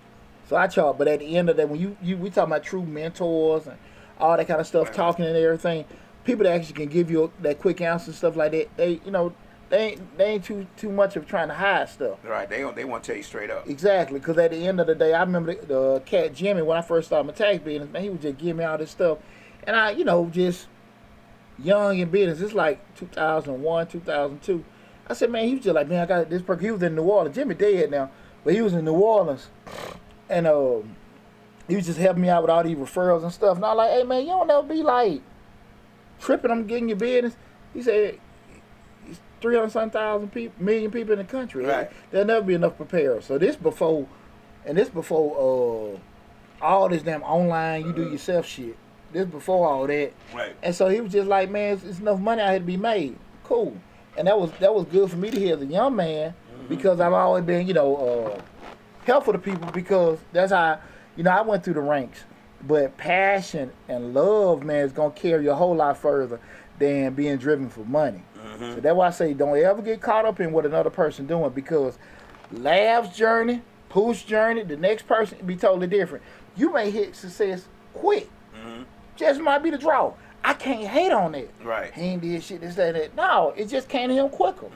Speaker 1: so I charge. But at the end of the day, when we talking about true mentors and all that kind of stuff, talking and everything, people that actually can give you that quick answer and stuff like that, they ain't too much of trying to hide stuff.
Speaker 2: Right. They want to tell you straight up.
Speaker 1: Exactly. Because at the end of the day, I remember the cat Jimmy when I first started my tax business. Man, he would just give me all this stuff, and I just young in business. It's like 2001, 2002. I said, man, he was just like, man, I got this person. He was in New Orleans. Jimmy dead now, but he was in New Orleans. And he was just helping me out with all these referrals and stuff. And I was like, hey, man, you don't ever be like tripping on getting your business. He said, it's 300-something million people in the country.
Speaker 2: Right.
Speaker 1: There'll never be enough preparers. So this before all this damn online, you do yourself shit. This before all that.
Speaker 2: Right.
Speaker 1: And so he was just like, man, it's enough money out here to be made. Cool. And that was good for me to hear as a young man because I've always been, helpful to people because that's how, I went through the ranks. But passion and love, man, is going to carry you a whole lot further than being driven for money. So that's why I say don't ever get caught up in what another person doing because Lav's journey, Pooh's journey, the next person be totally different. You may hit success quick. Just might be the draw. I can't hate on that.
Speaker 2: Right.
Speaker 1: He ain't did shit, this, that, and that. No, it just came to him quicker.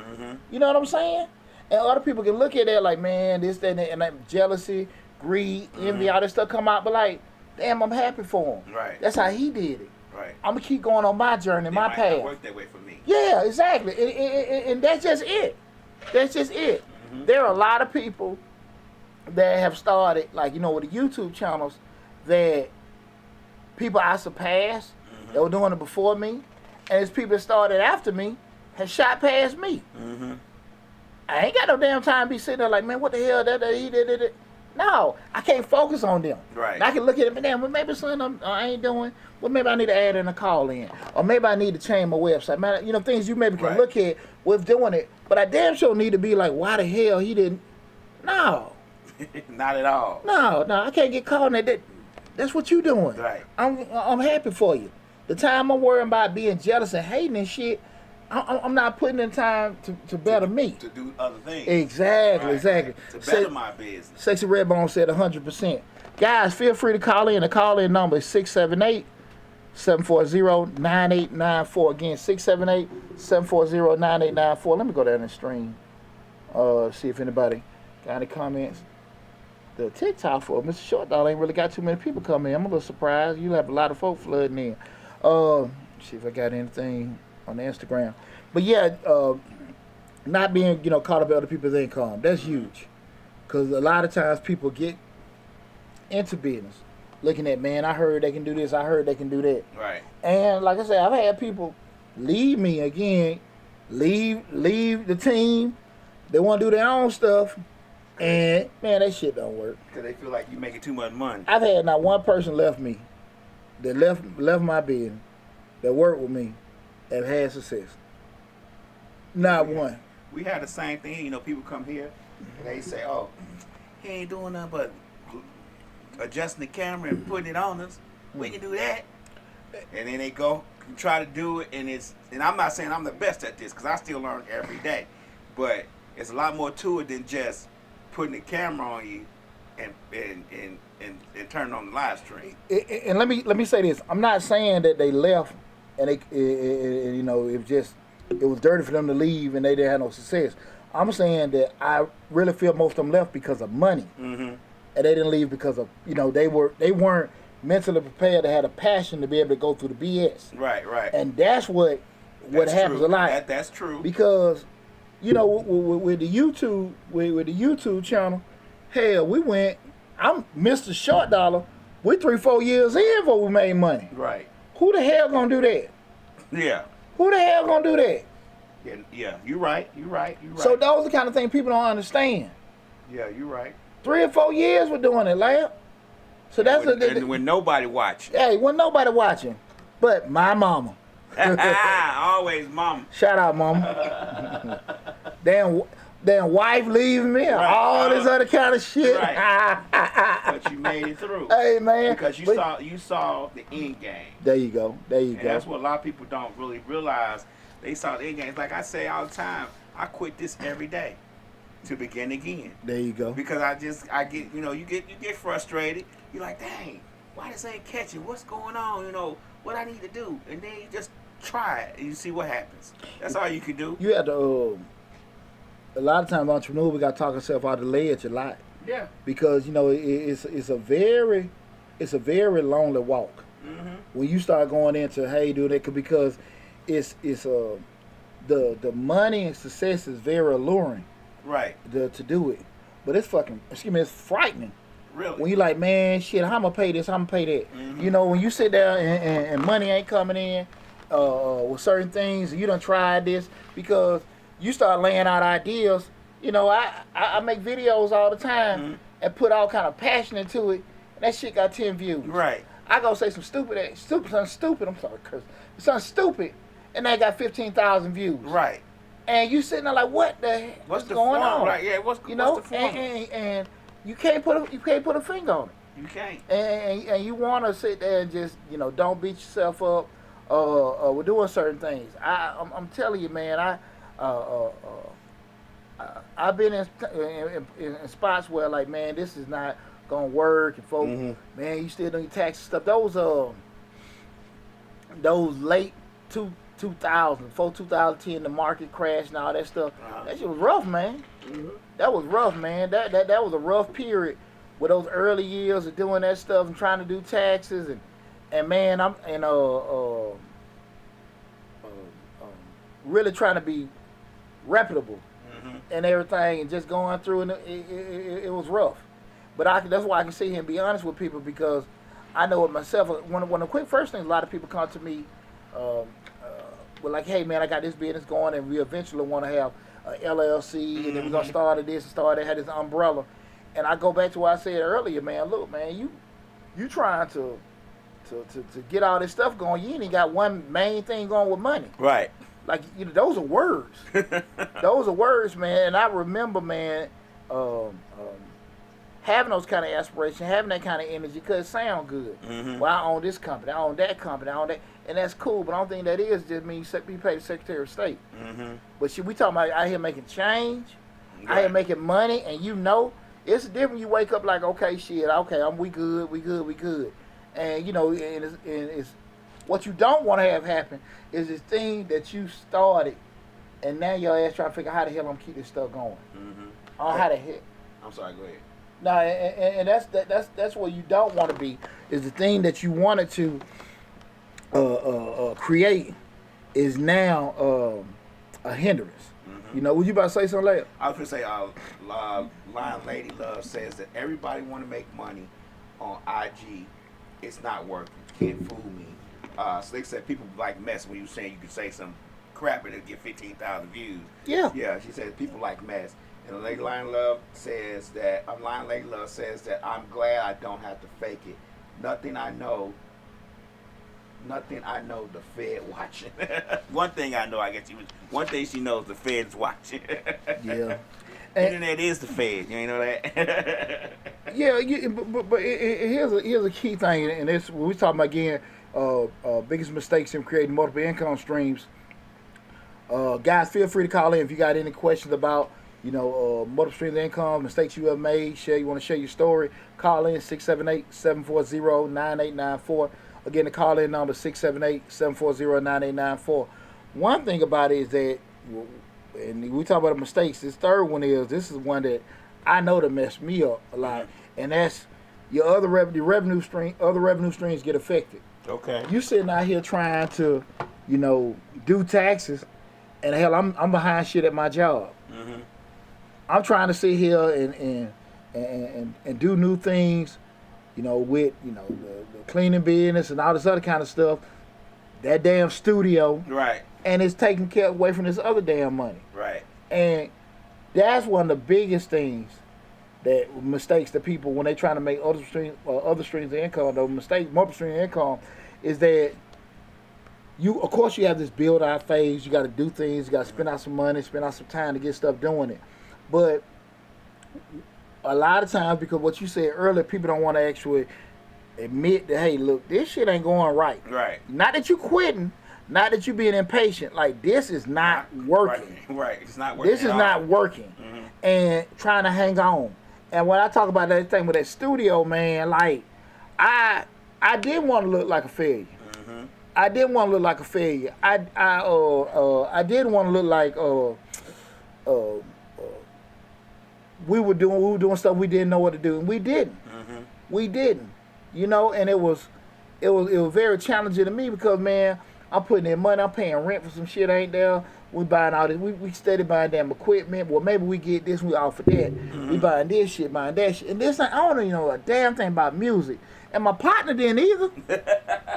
Speaker 1: You know what I'm saying? And other people can look at that like, man, this, that, and that, and jealousy, greed, envy, all that stuff come out, but like, damn, I'm happy for him.
Speaker 2: Right.
Speaker 1: That's how he did it.
Speaker 2: Right.
Speaker 1: I'm going to keep going on my journey, my path.
Speaker 2: It work that way for me.
Speaker 1: Yeah, exactly. And that's just it. That's just it.
Speaker 2: Mhm.
Speaker 1: There are a lot of people that have started, like, with the YouTube channels that people I surpassed that were doing it before me, and it's people that started after me have shot past me.
Speaker 2: Mm-hmm.
Speaker 1: I ain't got no damn time to be sitting there like, man, what the hell that he did. No, I can't focus on them.
Speaker 2: Right.
Speaker 1: And I can look at them and damn, well, maybe something I ain't doing. Well, maybe I need to add in a call in, or maybe I need to change my website. Man, things you maybe can
Speaker 2: Right.
Speaker 1: look at with doing it, but I damn sure need to be like, why the hell he didn't? No,
Speaker 2: Not at all.
Speaker 1: no, I can't get caught in that. That's what you doing.
Speaker 2: Right.
Speaker 1: I'm happy for you. The time I'm worrying about being jealous and hating and shit, I'm not putting in time to better me.
Speaker 2: To do other things.
Speaker 1: Exactly,
Speaker 2: Right,
Speaker 1: exactly.
Speaker 2: right. To better my business.
Speaker 1: Sexy Redbone said 100%. Guys, feel free to call in. The call-in number is 678-740-9894. Again, 678-740-9894. Let me go down the stream. See if anybody got any comments. The TikTok for Mr. Short Dog ain't really got too many people coming in. I'm a little surprised. You have a lot of folk flooding in. See if I got anything on the Instagram. But yeah, not being caught up in other people's income. That's huge. Because a lot of times people get into business looking at, man, I heard they can do this, I heard they can do that.
Speaker 2: Right.
Speaker 1: And like I said, I've had people leave me again, leave the team. They want to do their own stuff. And man, that shit don't work.
Speaker 2: Because they feel like you making too much money.
Speaker 1: I've had not one person left me that left my business that worked with me that had success. Not one.
Speaker 2: We had the same thing. People come here and they say, "Oh, he ain't doing nothing but adjusting the camera and putting it on us. We can do that." And then they go and try to do it, and I'm not saying I'm the best at this because I still learn every day, but it's a lot more to it than just putting the camera on you and turning on the live stream.
Speaker 1: And let me say this: I'm not saying that they left and it was dirty for them to leave and they didn't have no success. I'm saying that I really feel most of them left because of money,
Speaker 2: Mm-hmm.
Speaker 1: and they didn't leave because of they weren't mentally prepared to have a passion to be able to go through the BS.
Speaker 2: Right.
Speaker 1: And that's what
Speaker 2: That's
Speaker 1: happens
Speaker 2: true.
Speaker 1: a lot.
Speaker 2: That's true.
Speaker 1: Because with the YouTube channel, hell, we went. I'm Mr. Short Dollar. We 3-4 years in before we made money.
Speaker 2: Right.
Speaker 1: Who the hell gonna do that?
Speaker 2: Yeah.
Speaker 1: Who the hell gonna do that?
Speaker 2: Yeah. You're right.
Speaker 1: So those are the kind of things people don't understand.
Speaker 2: Yeah, you're right.
Speaker 1: 3 or 4 years we're doing it, lad. So that's
Speaker 2: when nobody watching.
Speaker 1: hey, when nobody watching, but my mama.
Speaker 2: Always mama.
Speaker 1: Shout out, mama. damn wife leaving me.
Speaker 2: Right.
Speaker 1: All this other kind of shit.
Speaker 2: Right. But you made it through.
Speaker 1: Hey man,
Speaker 2: Because you saw the end game.
Speaker 1: There you go.
Speaker 2: And that's what a lot of people don't really realize. They saw the end game. Like I say all the time, I quit this every day to begin again.
Speaker 1: There you go.
Speaker 2: Because I get you get frustrated. You're like, dang, why this ain't catching? What's going on? What I need to do, and then you just try it and you see what happens. That's all you can do.
Speaker 1: You have to. A lot of times, entrepreneurs, we got to talk ourselves out of the ledge a lot
Speaker 2: Yeah.
Speaker 1: because it's a very lonely walk
Speaker 2: Mm-hmm.
Speaker 1: when you start going into dude it could because it's the money and success is very alluring
Speaker 2: Right.
Speaker 1: to do it, but it's it's frightening.
Speaker 2: Really.
Speaker 1: When you like, man, shit, how I'm gonna pay this, how I'm gonna pay that.
Speaker 2: Mhm.
Speaker 1: When you sit there and money ain't coming in with certain things, and you done tried this because you start laying out ideas. I make videos all the time
Speaker 2: Mhm.
Speaker 1: and put all kind of passion into it, and that shit got 10 views.
Speaker 2: Right.
Speaker 1: I go say some something stupid. I'm sorry, curse. Something stupid, and that got 15,000 views.
Speaker 2: Right.
Speaker 1: And you sitting there like, what the heck?
Speaker 2: What's the
Speaker 1: going
Speaker 2: form?
Speaker 1: on?
Speaker 2: Right. Yeah. What's the form?
Speaker 1: And you can't put a finger on it.
Speaker 2: You can't.
Speaker 1: And you want to sit there and just don't beat yourself up with doing certain things. I'm telling you, man. I've been in spots where like, man, this is not gonna work, and folks, man, you still doing your taxes stuff. Those late 2000, 2010, the market crash and all that stuff. That shit was rough, man.
Speaker 2: Mm-hmm.
Speaker 1: That was rough, man. That was a rough period with those early years of doing that stuff and trying to do taxes and man, really trying to be reputable and everything, and just going through, and it was rough. But that's why I can sit here and be honest with people, because I know it myself. One of the quick first things, a lot of people come to me with like, hey man, I got this business going, and we eventually want to have a LLC, and then we're gonna start this and start that, have this umbrella. And I go back to what I said earlier, man. Look, man, you trying to get all this stuff going. You ain't even got one main thing going with money.
Speaker 2: Right.
Speaker 1: Like, those are words. Those are words, man. And I remember, man, having those kind of aspirations, having that kind of energy, because it sound good. Well, I own this company, I own that company, I own that, and that's cool. But I don't think that is just means be paid the Secretary of State. But we talking about out here making change, out here making money, and it's different. You wake up like, okay, shit, okay, we good. And and it's what you don't want to have happen is this thing that you started, and now your ass trying to figure out how the hell I'm gonna keep this stuff going. Or how the heck.
Speaker 2: I'm sorry. Go ahead.
Speaker 1: No, and that's where you don't want to be. Is the thing that you wanted to create is now a hindrance. Would you about to say something later?
Speaker 2: I was gonna say, Lion Lady Love says that everybody want to make money on IG. It's not working. Can't fool me. Slick said people like mess when you saying you can say some crap and it'll get 15,000 views.
Speaker 1: Yeah.
Speaker 2: Yeah, she says people like mess. And Lady Lion Love says that, Lion Lady Love says that I'm glad I don't have to fake it. Nothing I know, the Fed watching. One thing I know, one thing she knows, the Fed's watching.
Speaker 1: Yeah.
Speaker 2: Internet is the Fed. You know that?
Speaker 1: Yeah, but here's a key thing, and this we talking about again. Biggest mistakes in creating multiple income streams. Guys, feel free to call in if you got any questions about multiple streams of income, mistakes you have made. You want to share your story. Call in 678-740-9894. Again, the call in number 678-740-9894. One thing about it is that, and we talk about the mistakes. This third one this is one that I know that messed me up a lot, and that's your other revenue streams get affected.
Speaker 2: Okay.
Speaker 1: You sitting out here trying to, do taxes, and hell, I'm behind shit at my job. I'm trying to sit here and do new things, with the cleaning business and all this other kind of stuff. That damn studio.
Speaker 2: Right.
Speaker 1: And it's taking care away from this other damn money.
Speaker 2: Right.
Speaker 1: And that's one of the biggest things mistakes that people, when they trying to make other streams of income, multiple stream of income, is that of course you have this build out phase. You got to do things. You got to spend out some money, spend out some time to get stuff doing it. But a lot of times, because what you said earlier, people don't want to actually admit that, hey, look, this shit ain't going right.
Speaker 2: Right.
Speaker 1: Not that you quitting. Not that you being impatient. Like, this is not working.
Speaker 2: Right. It's not working.
Speaker 1: This is not working. And trying to hang on. And when I talk about that thing with that studio, man, like, I didn't want to look like a failure. I didn't want to look like a failure. I didn't want to look like we were doing stuff we didn't know what to do, and we didn't. We didn't. And it was very challenging to me because, man, I'm putting in money, I'm paying rent for some shit ain't there. We buying all this. We steady buying damn equipment. Well, maybe we get this, we offer that. We buying this shit, buying that shit. And this, I don't even know a damn thing about music. And my partner didn't either.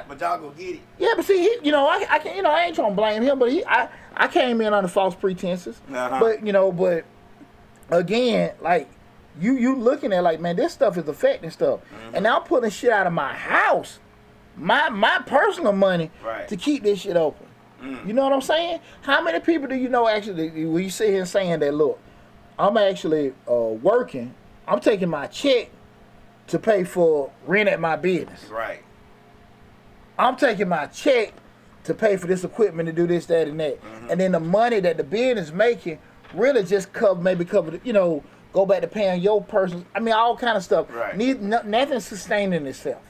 Speaker 2: But y'all go get it.
Speaker 1: Yeah, but see, I can, I ain't trying to blame him, but I came in under false pretenses. But but again, like you looking at like, man, this stuff is affecting stuff, and now I'm putting shit out of my house, my personal money to keep this shit open. You know what I'm saying? How many people do you know actually, when you sit here and saying that, look, I'm actually working, I'm taking my check to pay for rent at my business.
Speaker 2: Right.
Speaker 1: I'm taking my check to pay for this equipment to do this, that, and that. And then the money that the business making really just cover the, go back to paying your personal, all kind of stuff.
Speaker 2: Right.
Speaker 1: Nothing sustaining itself.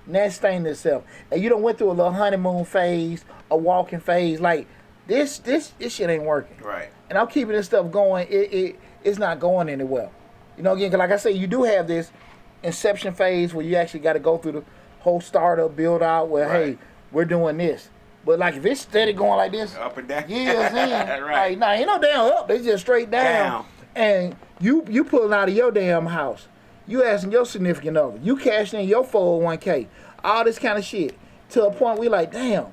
Speaker 1: Nothing sustaining itself. And you done went through a little honeymoon phase, a walking phase. Like, this shit ain't working.
Speaker 2: Right.
Speaker 1: And I'm keeping this stuff going. It's not going anywhere. Again, 'cause like I say, you do have this inception phase where you actually got to go through the whole startup, build out, where, hey, we're doing this. But like if it's steady going like this,
Speaker 2: up and down,
Speaker 1: years in,
Speaker 2: right?
Speaker 1: like nah, ain't no damn up. They just straight down. And you pulling out of your damn house. You asking your significant other. You cashing in your 401k. All this kind of shit. To a point we like, damn,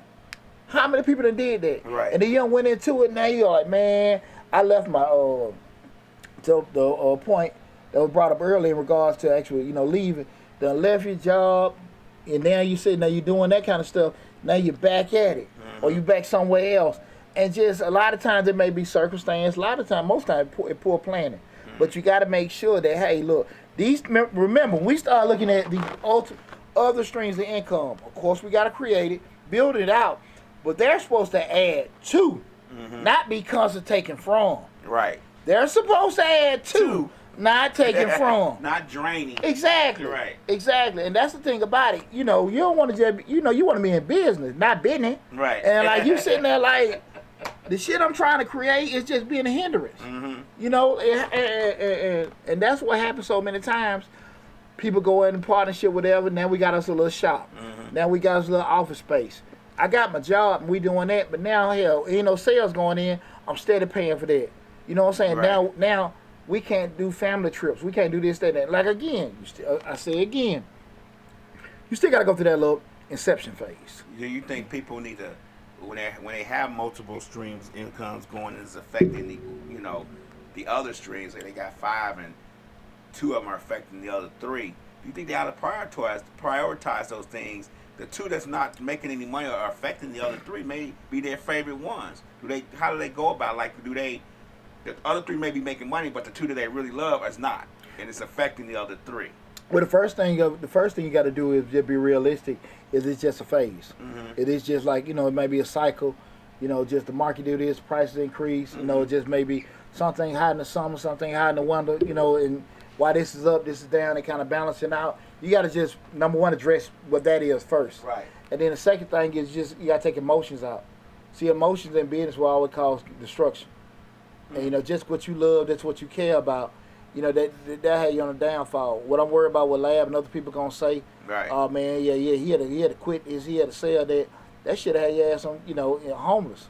Speaker 1: how many people done did that?
Speaker 2: Right.
Speaker 1: And then you done went into it. Now you're like, man, I left my to the point that was brought up earlier in regards to actually, leaving. Done left your job, and now you say now you're doing that kind of stuff. Now you're back at it, or you back somewhere else. And just a lot of times it may be circumstance. A lot of times, most times, it's poor planning. But you got to make sure that, hey, look, remember, we start looking at the other streams of income. Of course, we got to create it, build it out, but they're supposed to add to, not be constantly taken from.
Speaker 2: Right.
Speaker 1: They're supposed to add to, not taken from.
Speaker 2: Not draining.
Speaker 1: Exactly.
Speaker 2: Right.
Speaker 1: Exactly. And that's the thing about it. You don't want to just, you want to be in business, not business.
Speaker 2: Right.
Speaker 1: And like you sitting there like, the shit I'm trying to create is just being a hindrance. And that's what happens so many times. People go in partnership, whatever. Now we got us a little shop. Now we got us a little office space. I got my job and we doing that, but now hell, ain't no sales going in. I'm steady paying for that. You know what I'm saying?
Speaker 2: Right.
Speaker 1: Now we can't do family trips. We can't do this, that, and that. Like again, I say again, you still got to go through that little inception phase.
Speaker 2: Do you think people need to, when they have multiple streams, incomes going, is affecting the other streams, and they got 5 and 2 of them are affecting the other 3? Do you think they ought to prioritize those things? The 2 that's not making any money or are affecting the other 3 may be their favorite ones. How do they go about? Like, the other 3 may be making money, but the 2 that they really love is not, and it's affecting the other 3.
Speaker 1: Well, the first thing you got to do is just be realistic. Is it's just a phase? It is just like it may be a cycle. Just the market do this, prices increase. Just maybe something high in the summer, something high in the winter. And while this is up, this is down, and kind of balancing out. You got to just number one address what that is first.
Speaker 2: Right.
Speaker 1: And then the second thing is just you got to take emotions out. See, emotions in business will always cause destruction. And just what you love, that's what you care about. That had you on a downfall. What I'm worried about what Lab and other people gonna say.
Speaker 2: Right.
Speaker 1: Oh man, yeah, he had to quit this, he had to sell that. That shit had your ass on, homeless.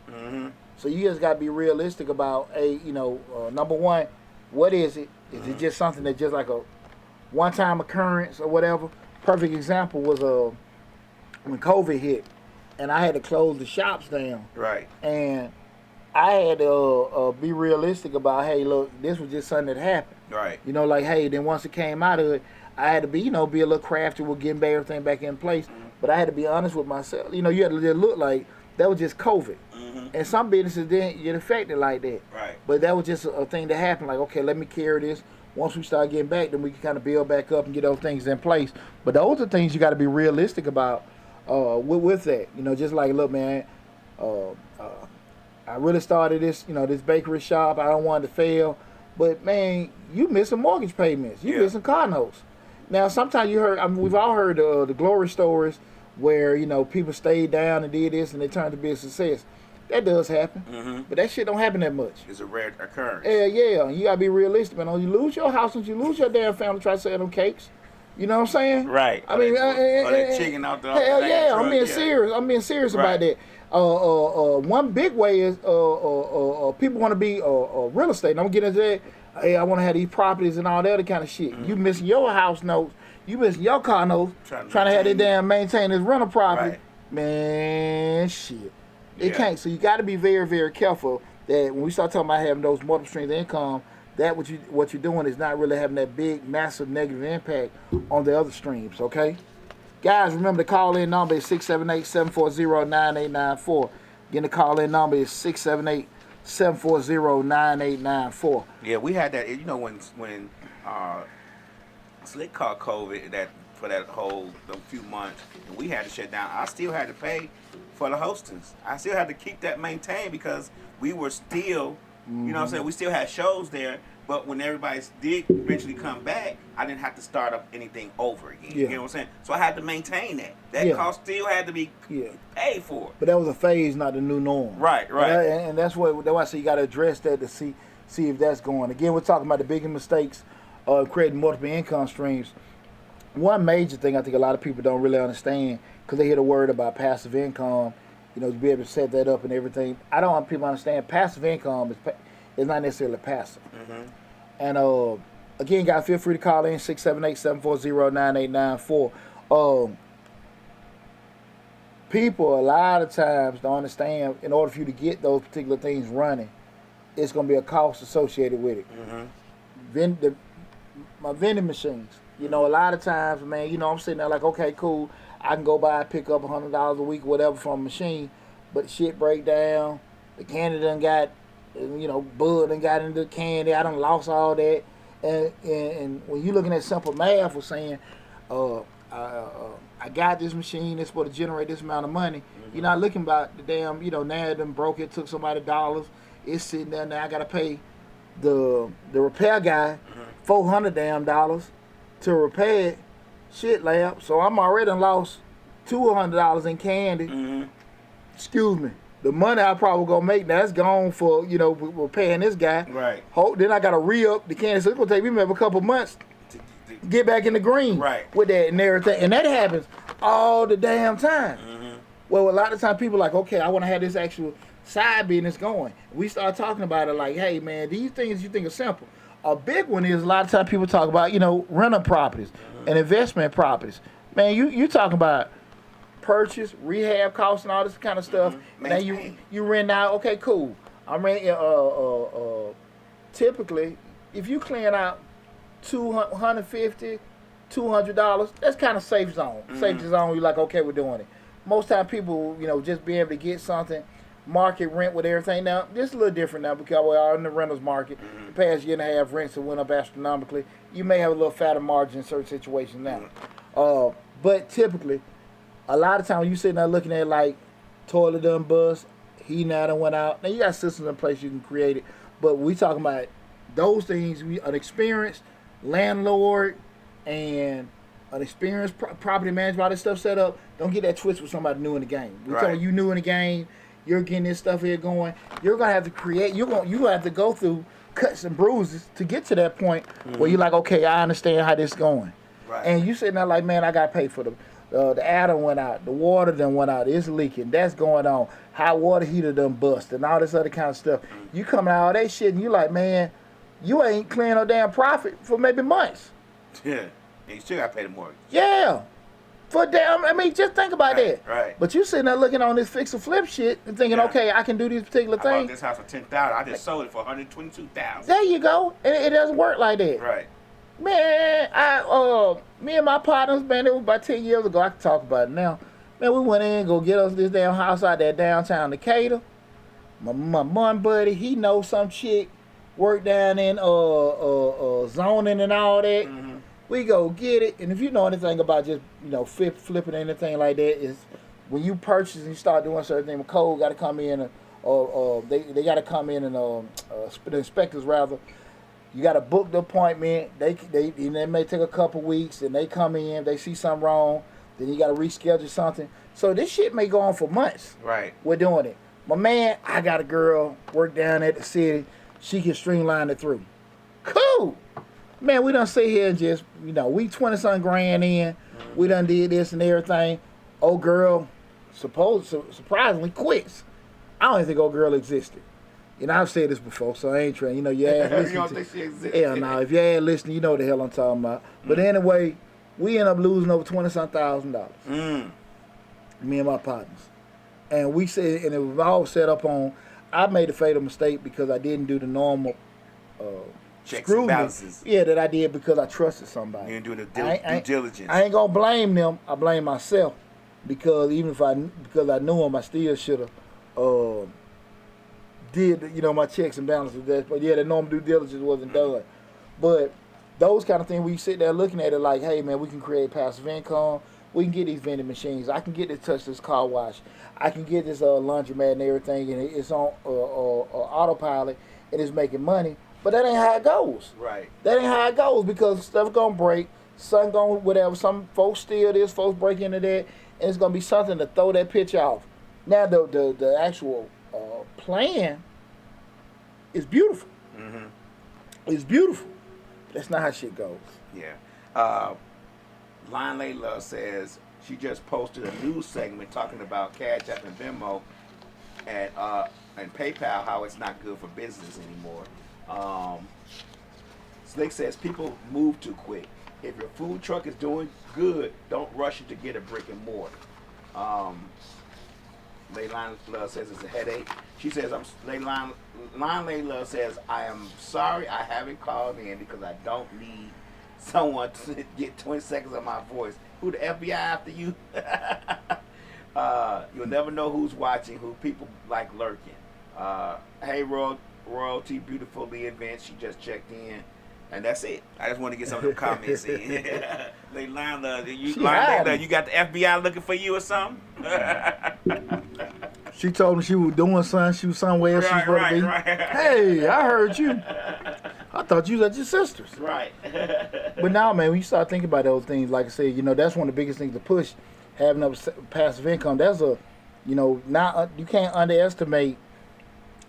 Speaker 1: So you just gotta be realistic about number one, what is it? Is it just something that just like a one-time occurrence or whatever? Perfect example was when COVID hit, and I had to close the shops down.
Speaker 2: Right.
Speaker 1: And I had to be realistic about, hey, look, this was just something that happened.
Speaker 2: Right.
Speaker 1: Like, hey, then once it came out of it, I had to be, be a little crafty with getting everything back in place. But I had to be honest with myself. You had to just look like that was just COVID. And some businesses didn't get affected like that.
Speaker 2: Right.
Speaker 1: But that was just a thing that happened. Like, okay, let me carry this. Once we start getting back, then we can kind of build back up and get those things in place. But those are things you got to be realistic about with that. Just like, look, man, I really started this, this bakery shop. I don't want it to fail. But, man, you missing mortgage payments. You missing car notes. Now, sometimes we've all heard the glory stories where, people stayed down and did this and they turned to be a success. That does happen. But that shit don't happen that much.
Speaker 2: It's a rare occurrence.
Speaker 1: Yeah. You got to be realistic, man. Don't you lose your house, don't you lose your damn family try to sell them cakes. You know what I'm saying?
Speaker 2: Right.
Speaker 1: I mean,
Speaker 2: that chicken out the
Speaker 1: hell yeah, I'm being serious. I'm being serious about that. One big way is people want to be real estate. And I'm getting into that. Hey, I want to have these properties and all that other kind of shit. You missing your house notes. You missing your car notes. Trying to have that maintain this rental property.
Speaker 2: Right.
Speaker 1: Man, shit. It can't. So you got to be very, very careful that when we start talking about having those multiple streams of income, that what you're doing is not really having that big, massive negative impact on the other streams, okay? Guys, remember the call-in number is 678-740-9894. Again, the call-in number is 678-740-9894.
Speaker 2: Yeah, we had that, when Slick caught COVID for that whole few months, and we had to shut down. I still had to pay for the hostings. I still had to keep that maintained because we were still, you know what I'm saying, we still had shows there, but when everybody did eventually come back, I didn't have to start up anything over again. You know what I'm saying? So I had to maintain that. That cost still had to be paid for.
Speaker 1: But that was a phase, not the new norm.
Speaker 2: Right.
Speaker 1: And that's why I say you got to address that to see if that's going. Again, we're talking about the biggest mistakes of creating multiple income streams. One major thing I think a lot of people don't really understand, because they hear the word about passive income, to be able to set that up and everything. I don't want people to understand passive income is not necessarily passive. And again, guys, feel free to call in 678-740-9894. People a lot of times don't understand, in order for you to get those particular things running, it's going to be a cost associated with it. My vending machines, a lot of times, man, I'm sitting there like, okay, cool, I can go by and pick up $100 a week or whatever from a machine, but the shit break down, the candy done got, bud done got into the candy, I done lost all that, and when you're looking at simple math for saying, I got this machine that's supposed to generate this amount of money. You're not looking about the damn, now it done broke it, took somebody dollars. It's sitting there now. I gotta pay the repair guy $400 damn to repair it. Shit, lab. So I'm already done lost $200 in candy. Excuse me. The money I probably gonna make now, that's gone for repairing this guy.
Speaker 2: Right.
Speaker 1: Then I gotta re-up the candy. So it's gonna take me maybe a couple months. Get back in the green with that and everything. And that happens all the damn time. Well, a lot of times people are like, okay, I want to have this actual side business going. We start talking about it like, hey, man, these things you think are simple. A big one is a lot of times people talk about, rental properties and investment properties. Man, you talking about purchase, rehab costs and all this kind of stuff. Now you rent out, okay, cool. I'm renting, typically, if you clean out $150, $200, that's kind of safe zone. Safety zone, you're like, okay, we're doing it. Most time people, just being able to get something, market rent with everything. Now, this is a little different now because we are in the rentals market. The past year and a half, rents have went up astronomically. You may have a little fatter margin in certain situations now. But typically, a lot of times you sitting there looking at like toilet done bust, heat now done went out. Now, you got systems in place you can create it. But we talking about those things, an experienced landlord and an experienced property manager, all this stuff set up. Don't get that twist with somebody new in the game. We're telling you new in the game, you're getting this stuff here going. You're gonna have to create. You're gonna have to go through cuts and bruises to get to that point where you're like, okay, I understand how this going. And you sitting there like, man, I gotta pay for the adder went out, the water done went out, it's leaking, that's going on. Hot water heater done bust and all this other kind of stuff. You coming out all that shit and you like, man, you ain't clearing no damn profit for maybe months.
Speaker 2: Yeah. And you still got to pay the mortgage.
Speaker 1: Yeah. For damn, just think about that.
Speaker 2: Right.
Speaker 1: But you sitting there looking on this fix or flip shit and thinking, okay, I can do these particular things.
Speaker 2: I bought this house for $10,000. I just sold it for $122,000.
Speaker 1: There you go. And it doesn't work like that.
Speaker 2: Right.
Speaker 1: Man, me and my partners, man, it was about 10 years ago. I can talk about it now. Man, we went in and go get us this damn house out there downtown Decatur. My one buddy, he knows some chick, work down in zoning and all that. We go get it, and if you know anything about just flipping anything like that, is when you purchase and you start doing certain things, code got to come in, they got to come in and the inspectors rather. You got to book the appointment. They may take a couple weeks, and they come in, they see something wrong, then you got to reschedule something. So this shit may go on for months.
Speaker 2: Right.
Speaker 1: We're doing it. My man, I got a girl work down at the city. She can streamline it through. Cool. Man, we done sit here and just, we 20-something grand in. We done did this and everything. Old girl, surprisingly quits. I don't even think old girl existed. I've said this before, so I ain't trying. Your ass listening.
Speaker 2: You don't think she existed?
Speaker 1: Yeah, no. If your ass listening, you know what the hell I'm talking about. But anyway, we end up losing over $20-some thousand. Me and my partners. And we said, and it was all set up on, I made a fatal mistake because I didn't do the normal
Speaker 2: checks and balances.
Speaker 1: Yeah, that I did because I trusted somebody.
Speaker 2: You didn't do the due diligence.
Speaker 1: I ain't gonna blame them. I blame myself because because I knew them, I still should have did my checks and balances. But yeah, the normal due diligence wasn't done. But those kind of things, we sit there looking at it like, hey man, we can create passive income. We can get these vending machines. I can get to touch this car wash. I can get this laundromat and everything, and it's on autopilot and it's making money. But that ain't how it goes.
Speaker 2: Right.
Speaker 1: That ain't how it goes because stuff gonna break, sun gonna whatever. Some folks steal this, folks break into that, and it's gonna be something to throw that pitch off. Now the actual plan is beautiful. It's beautiful. That's not how shit goes.
Speaker 2: Yeah. Line Layla says she just posted a news segment talking about Cash App and Venmo and PayPal, how it's not good for business anymore. Slick says people move too quick. If your food truck is doing good, don't rush it to get a brick and mortar. Layla Love says it's a headache. She says, Layla Love says, I am sorry I haven't called in because I don't need someone to get 20 seconds of my voice. Who, the FBI after you? You'll never know who's watching, who people like lurking. Hey, Royalty, beautifully event. She just checked in. And that's it. I just want to get some of them comments in. Layla, you got the FBI looking for you or something?
Speaker 1: She told me she was doing something. She was somewhere else. She was supposed to be.
Speaker 2: Right.
Speaker 1: Hey, I heard you. I thought you was at your sister's.
Speaker 2: Right.
Speaker 1: But now, man, when you start thinking about those things, like I said, that's one of the biggest things to push, having a passive income. That's you can't underestimate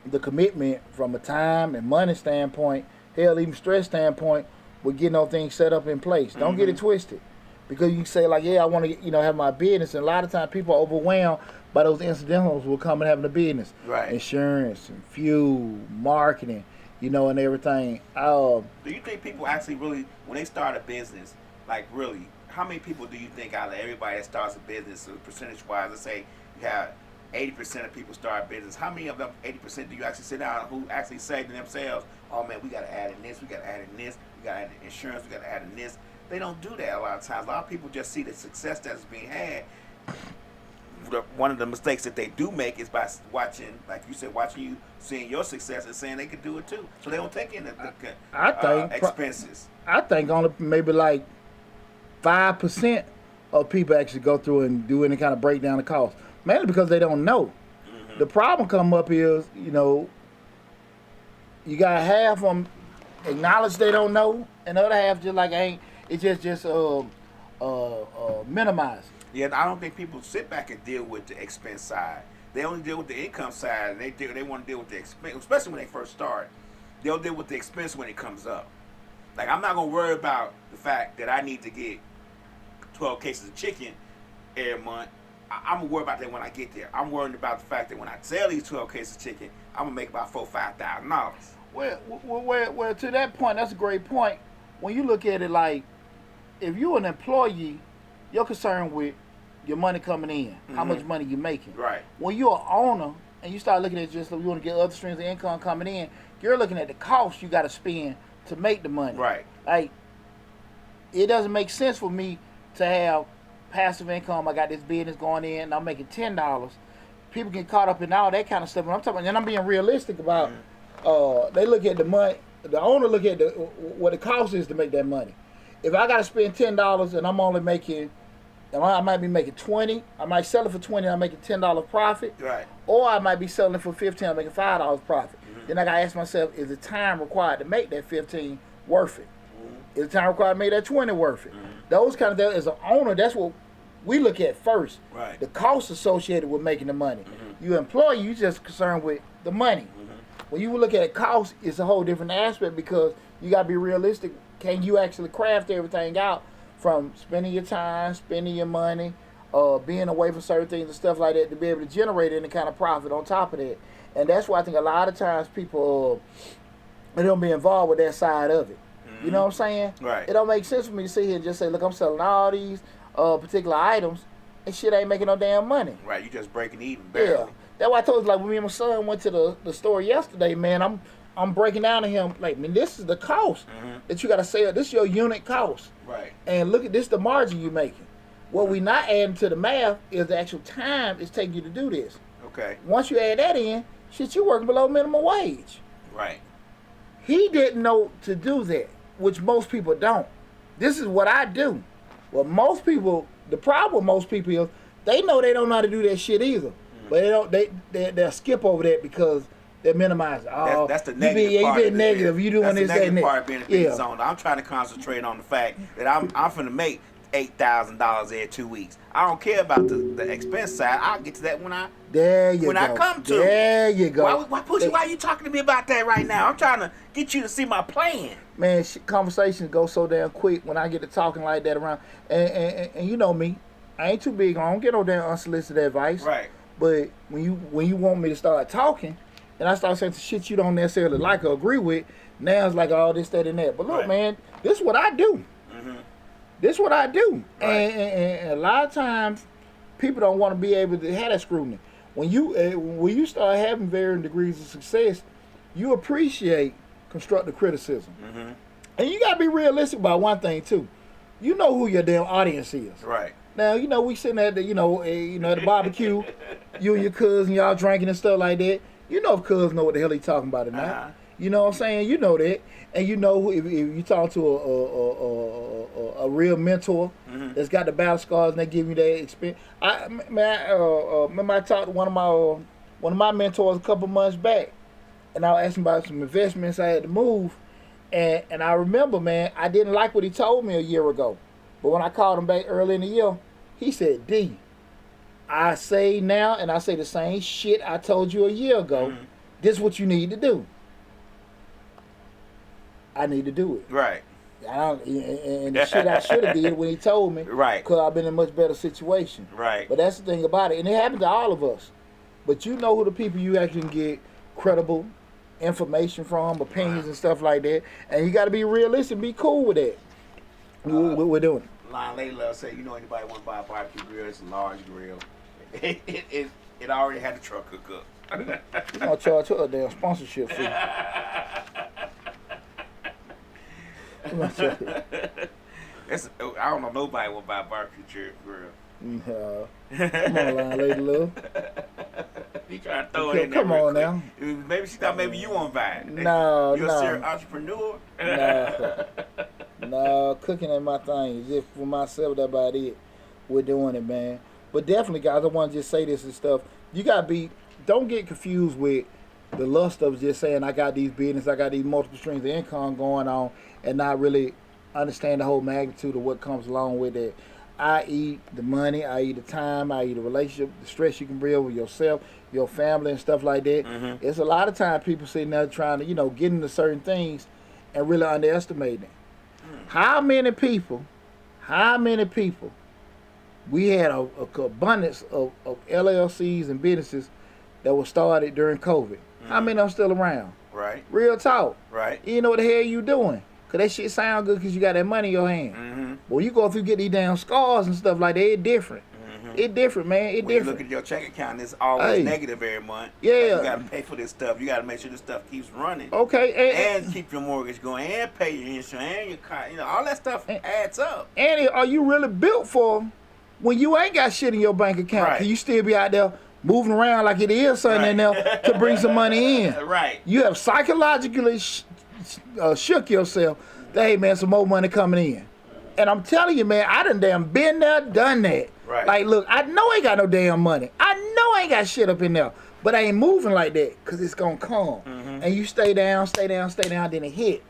Speaker 1: the commitment from a time and money standpoint, hell, even stress standpoint, with getting those things set up in place. Don't get it twisted. Because you can say, like, yeah, I want to, have my business. And a lot of times people are overwhelmed by those incidentals will come and having a business.
Speaker 2: Right.
Speaker 1: Insurance and fuel, marketing, and everything.
Speaker 2: Do you think people actually really, when they start a business, like really, how many people do you think out of everybody that starts a business, so percentage-wise, let's say you have 80% of people start a business, how many of them 80% do you actually sit down who actually say to themselves, oh man, we got to add in this, we got to add in this, we got to add in insurance, we got to add in this. They don't do that a lot of times. A lot of people just see the success that's being had. One of the mistakes that they do make is by watching, like you said, you, seeing your success and saying they could do it too. So they don't take in the expenses.
Speaker 1: I think only maybe like 5% of people actually go through and do any kind of breakdown of costs. Mainly because they don't know. Mm-hmm. The problem come up is, you got half of them acknowledge they don't know, and the other half just like it's just minimize.
Speaker 2: Yeah, I don't think people sit back and deal with the expense side. They only deal with the income side, and they want to deal with the expense, especially when they first start. They'll deal with the expense when it comes up. Like, I'm not gonna worry about the fact that I need to get 12 cases of chicken every month. I'm gonna worry about that when I get there. I'm worried about the fact that when I sell these 12 cases of chicken, I'm gonna make about $4,000-$5,000.
Speaker 1: Well, to that point, that's a great point. When you look at it, like, if you're an employee, you're concerned with your money coming in, how much money you're making.
Speaker 2: Right.
Speaker 1: When you're an owner and you start looking at just, you want to get other streams of income coming in, you're looking at the cost you got to spend to make the money.
Speaker 2: Right.
Speaker 1: Like, it doesn't make sense for me to have passive income. I got this business going in, and I'm making $10. People get caught up in all that kind of stuff. And I'm talking, and I'm being realistic about. They look at the money. The owner look at what the cost is to make that money. If I got to spend $10 and I'm only making, I might be making 20. I might sell it for 20. I'm making $10 profit.
Speaker 2: Right.
Speaker 1: Or I might be selling it for 15. I'm making $5 profit. Then I got to ask myself: is the time required to make that 15 worth it? Is the time required to make that 20 worth it? Those kind of things. As an owner, that's what we look at first.
Speaker 2: Right.
Speaker 1: The costs associated with making the money. You employee, you just concerned with the money. When you look at cost, it's a whole different aspect because you got to be realistic. Can you actually craft everything out from spending your time, spending your money, being away from certain things and stuff like that to be able to generate any kind of profit on top of that? And that's why I think a lot of times people they don't be involved with that side of it. You know what I'm saying?
Speaker 2: Right.
Speaker 1: It don't make sense for me to sit here and just say, look, I'm selling all these particular items and shit ain't making no damn money.
Speaker 2: Right, you just breaking even barely.
Speaker 1: Yeah. That's why I told you, like, when me and my son went to the store yesterday, man, I'm breaking down to him, like, man, this is the cost that you got to sell. This is your unit cost.
Speaker 2: Right.
Speaker 1: And look at this, the margin you're making. What we not adding to the math is the actual time it's taking you to do this.
Speaker 2: Okay.
Speaker 1: Once you add that in, shit, you're working below minimum wage.
Speaker 2: Right.
Speaker 1: He didn't know to do that, which most people don't. This is what I do. Well, most people, the problem with most people is they know they don't know how to do that shit either. But they'll skip over that because they minimize it. Oh,
Speaker 2: that's the negative part.
Speaker 1: You being negative. You doing this, that, and that.
Speaker 2: That's the negative part of being a business owner. I'm trying to concentrate on the fact that I'm finna make $8,000 every 2 weeks. I don't care about the expense side. I'll get to that when I come to.
Speaker 1: There you go.
Speaker 2: Why are you talking to me about that right now? I'm trying to get you to see my plan.
Speaker 1: man, conversations go so damn quick when I get to talking like that around. And you know me, I ain't too big. I don't get no damn unsolicited advice.
Speaker 2: Right.
Speaker 1: But when you want me to start talking, and I start saying some shit you don't necessarily like or agree with, now it's like all this, that, and that. But look,
Speaker 2: Right.
Speaker 1: man, this is what I do.
Speaker 2: Mm-hmm.
Speaker 1: This is what I do.
Speaker 2: Right.
Speaker 1: And a lot of times, people don't want to be able to have that scrutiny. When you start having varying degrees of success, you appreciate constructive criticism.
Speaker 2: Mm-hmm.
Speaker 1: And you gotta be realistic about one thing too. You know who your damn audience is.
Speaker 2: Right.
Speaker 1: Now, we sitting at the, at the barbecue, you and your cousin, y'all drinking and stuff like that. You know if cuz know what the hell he talking about or not.
Speaker 2: Uh-huh.
Speaker 1: You know what I'm saying? You know that. And you know if you talk to a real mentor
Speaker 2: Mm-hmm.
Speaker 1: that's got the battle scars and they give you that experience. Remember I talked to one of my mentors a couple months back, and I was asking about some investments I had to move. And I remember, man, I didn't like what he told me a year ago. But when I called him back early in the year, he said, D, I say now, and I say the same shit I told you a year ago.
Speaker 2: Mm-hmm.
Speaker 1: This is what you need to do. I need to do it.
Speaker 2: Right.
Speaker 1: And the shit I should have did when he told me.
Speaker 2: Right.
Speaker 1: Because I've been in a much better situation.
Speaker 2: Right.
Speaker 1: But that's the thing about it. And it happened to all of us. But you know who the people you actually can get credible information from, opinions and stuff like that. And you got to be realistic and be cool with that. What we're doing.
Speaker 2: Line Lady Love said, you know anybody want to buy a barbecue grill? It's a large grill. It already had the truck hook up.
Speaker 1: You're going to charge her a damn sponsorship fee.
Speaker 2: I don't know nobody will buy a barbecue grill.
Speaker 1: No. Come on, Line Lady Love.
Speaker 2: He trying to throw it in there.
Speaker 1: Come on now.
Speaker 2: Maybe she thought maybe you won't buy it.
Speaker 1: No,
Speaker 2: You're
Speaker 1: no.
Speaker 2: a serious entrepreneur.
Speaker 1: No, cooking ain't my thing. Just for myself, that's about it. We're doing it, man. But definitely, guys, I want to just say this and stuff. You got to don't get confused with the lust of just saying, I got these business, I got these multiple streams of income going on, and not really understand the whole magnitude of what comes along with it. i.e. the money, i.e. the time, i.e. the relationship, the stress you can bring with yourself, your family, and stuff like that.
Speaker 2: Mm-hmm.
Speaker 1: It's a lot of time people sitting there trying to, get into certain things and really underestimating it. How many people, we had a abundance of LLCs and businesses that were started during COVID. How many are still around?
Speaker 2: Right.
Speaker 1: Real talk.
Speaker 2: Right.
Speaker 1: You know what the hell you doing? Because that shit sound good because you got that money in your hand.
Speaker 2: Mm-hmm.
Speaker 1: Well, you go through get these damn scars and stuff like that, it's different.
Speaker 2: Mm-hmm.
Speaker 1: It's different, man. It's
Speaker 2: When you
Speaker 1: different.
Speaker 2: look at your check account, it's always
Speaker 1: Hey.
Speaker 2: negative every month.
Speaker 1: Yeah.
Speaker 2: Like, you got to pay for this stuff. You got to make sure this stuff keeps running.
Speaker 1: Okay.
Speaker 2: And keep your mortgage going, and pay your insurance, and your car. All that stuff adds up.
Speaker 1: And are you really built for when you ain't got shit in your bank account?
Speaker 2: Right.
Speaker 1: Can you still be out there moving around like it is something in there to bring some money in?
Speaker 2: Right.
Speaker 1: You have psychologically shook yourself that, hey, man, some more money coming in. And I'm telling you, man, I done damn been there, done that.
Speaker 2: Right.
Speaker 1: Like, look, I know I ain't got no damn money. I know I ain't got shit up in there. But I ain't moving like that because it's going to come.
Speaker 2: Mm-hmm.
Speaker 1: And you stay down, then it hit.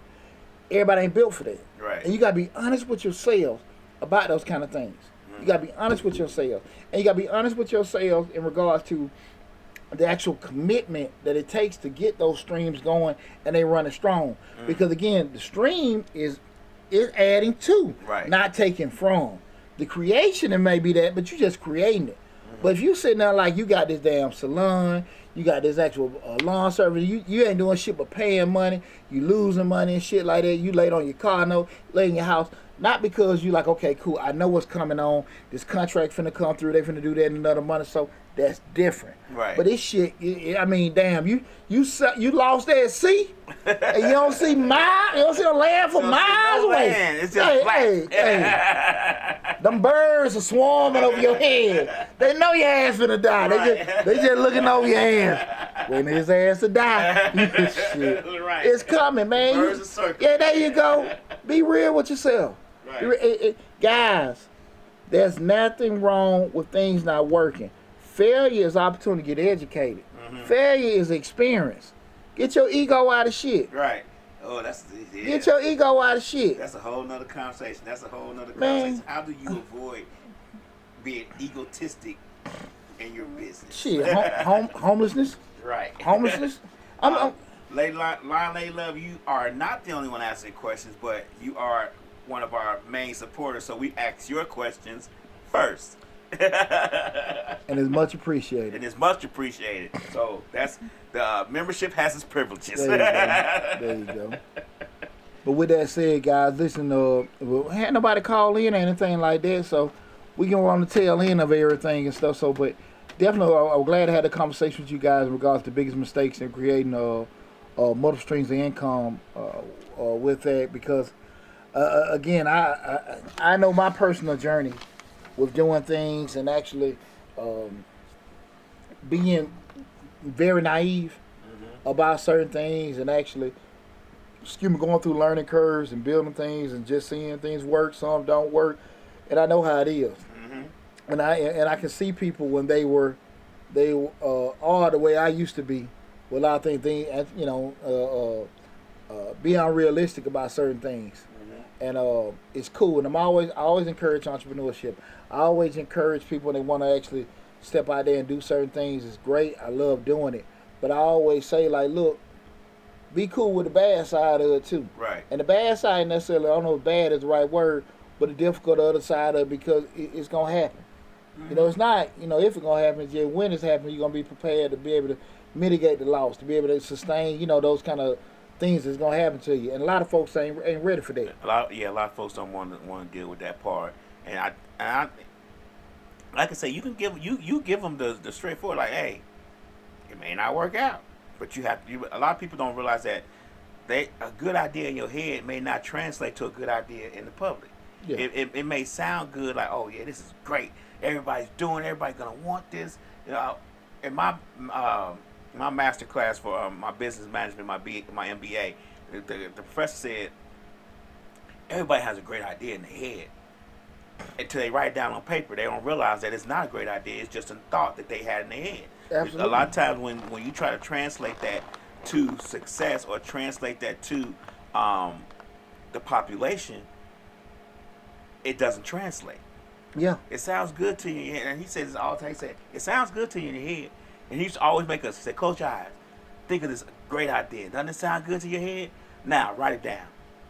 Speaker 1: Everybody ain't built for that.
Speaker 2: Right.
Speaker 1: And you got to be honest with yourself about those kind of things. You got to be honest with yourself. And you got to be honest with yourself in regards to the actual commitment that it takes to get those streams going and they running strong. Because again, the stream is adding to,
Speaker 2: Right.
Speaker 1: not taking from. The creation, it may be that, but you just creating it. But if you sitting there like you got this damn salon, you got this actual lawn service, you ain't doing shit but paying money, you losing money and shit like that, you laid on your car note, lay in your house, not because you like, okay, cool, I know what's coming on, this contract finna come through, they finna do that in another month or so, that's different.
Speaker 2: Right.
Speaker 1: But this shit, I mean, damn, you lost that at sea, and you don't see the land for
Speaker 2: You don't see
Speaker 1: miles
Speaker 2: no
Speaker 1: away.
Speaker 2: land. It's just flat.
Speaker 1: Hey. Them birds are swarming over your head. They know your ass finna die.
Speaker 2: Right.
Speaker 1: They just looking over your ass. When his ass to die. Shit.
Speaker 2: Right.
Speaker 1: It's coming, man.
Speaker 2: Birds are circling.
Speaker 1: Yeah, there you go. Be real with yourself.
Speaker 2: Right.
Speaker 1: Guys, there's nothing wrong with things not working. Failure is opportunity to get educated.
Speaker 2: Mm-hmm.
Speaker 1: Failure is experience. Get your ego out of shit.
Speaker 2: Right. Oh, that's yeah.
Speaker 1: Get your ego out of shit.
Speaker 2: That's a whole nother conversation.
Speaker 1: Man.
Speaker 2: Conversation. How do you avoid being egotistic in your business?
Speaker 1: Shit, homelessness.
Speaker 2: Right.
Speaker 1: Homelessness.
Speaker 2: Lady Love, you are not the only one asking questions, but you are one of our main supporters, so we ask your questions first.
Speaker 1: And it's much appreciated.
Speaker 2: And it's much appreciated. So that's the membership has its privileges.
Speaker 1: There you go. But with that said, guys, listen, had nobody call in or anything like that, so we can on the tail end of everything and stuff. So, but definitely, I'm glad to have the conversation with you guys in regards to the biggest mistakes in creating multiple streams of income with that, because again, I know my personal journey with doing things and actually being very naive about certain things and actually going through learning curves and building things and just seeing things work, some don't work, and I know how it is. And I can see people when they are the way I used to be, without being unrealistic about certain things. And it's cool. And I always encourage entrepreneurship. I always encourage people that want to actually step out there and do certain things. It's great. I love doing it. But I always say, like, look, be cool with the bad side of it too.
Speaker 2: Right.
Speaker 1: And the bad side necessarily, I don't know if bad is the right word, but the difficult other side of it, because it's gonna happen. You know, it's not, if it's gonna happen, it's just when it's happening, you're gonna be prepared to be able to mitigate the loss, to be able to sustain, those kind of things that's gonna happen to you. And a lot of folks ain't ready for that.
Speaker 2: A lot of folks don't want to deal with that part. And I like I say, you can give them the straightforward, like, hey, it may not work out, but a lot of people don't realize that a good idea in your head may not translate to a good idea in the public. Yeah. It may sound good, like, oh yeah, this is great. Everybody's doing it. Everybody's gonna want this. In my master class for my business management, my MBA, the professor said everybody has a great idea in their head. Until they write it down on paper, they don't realize that it's not a great idea. It's just a thought that they had in their head.
Speaker 1: Absolutely.
Speaker 2: A lot of times when you try to translate that to success or translate that to the population, it doesn't translate.
Speaker 1: Yeah.
Speaker 2: It sounds good to you, and he says this all the time. He said, it sounds good to you in your head. And he used to always make us say, close your eyes. Think of this great idea. Doesn't it sound good to your head? Now, write it down.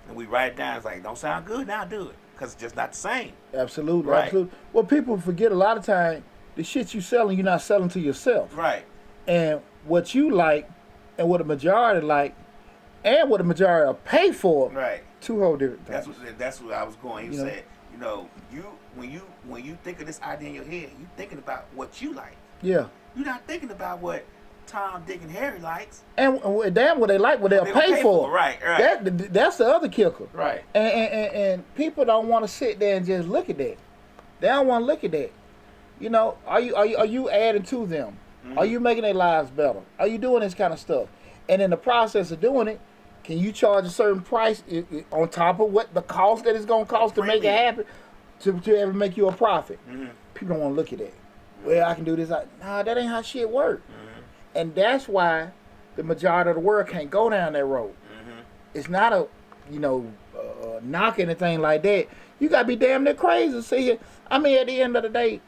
Speaker 2: And we write it down. It's like, don't sound good? Now do it. Because it's just not the same.
Speaker 1: Absolutely.
Speaker 2: Right.
Speaker 1: Absolutely. Well, people forget a lot of time, the shit you selling, you're not selling to yourself.
Speaker 2: Right.
Speaker 1: And what you like and what the majority like and what the majority will pay for.
Speaker 2: Right.
Speaker 1: Two whole different things.
Speaker 2: That's what I was going. He said, when you think of this idea in your head, you thinking about what you like.
Speaker 1: Yeah.
Speaker 2: You're not thinking about what Tom, Dick, and Harry likes.
Speaker 1: And damn what they like, what they'll pay for.
Speaker 2: Right.
Speaker 1: That's the other kicker.
Speaker 2: Right.
Speaker 1: And people don't want to sit there and just look at that. They don't want to look at that. Are you adding to them? Mm-hmm. Are you making their lives better? Are you doing this kind of stuff? And in the process of doing it, can you charge a certain price on top of what the cost that it's going to cost to make it happen, to ever make you a profit? Mm-hmm. People don't want to look at that. Well, I can do this. Nah, that ain't how shit work. Mm-hmm. And that's why the majority of the world can't go down that road. Mm-hmm. It's not a, knock anything like that. You got to be damn near crazy. See, at the end of the day,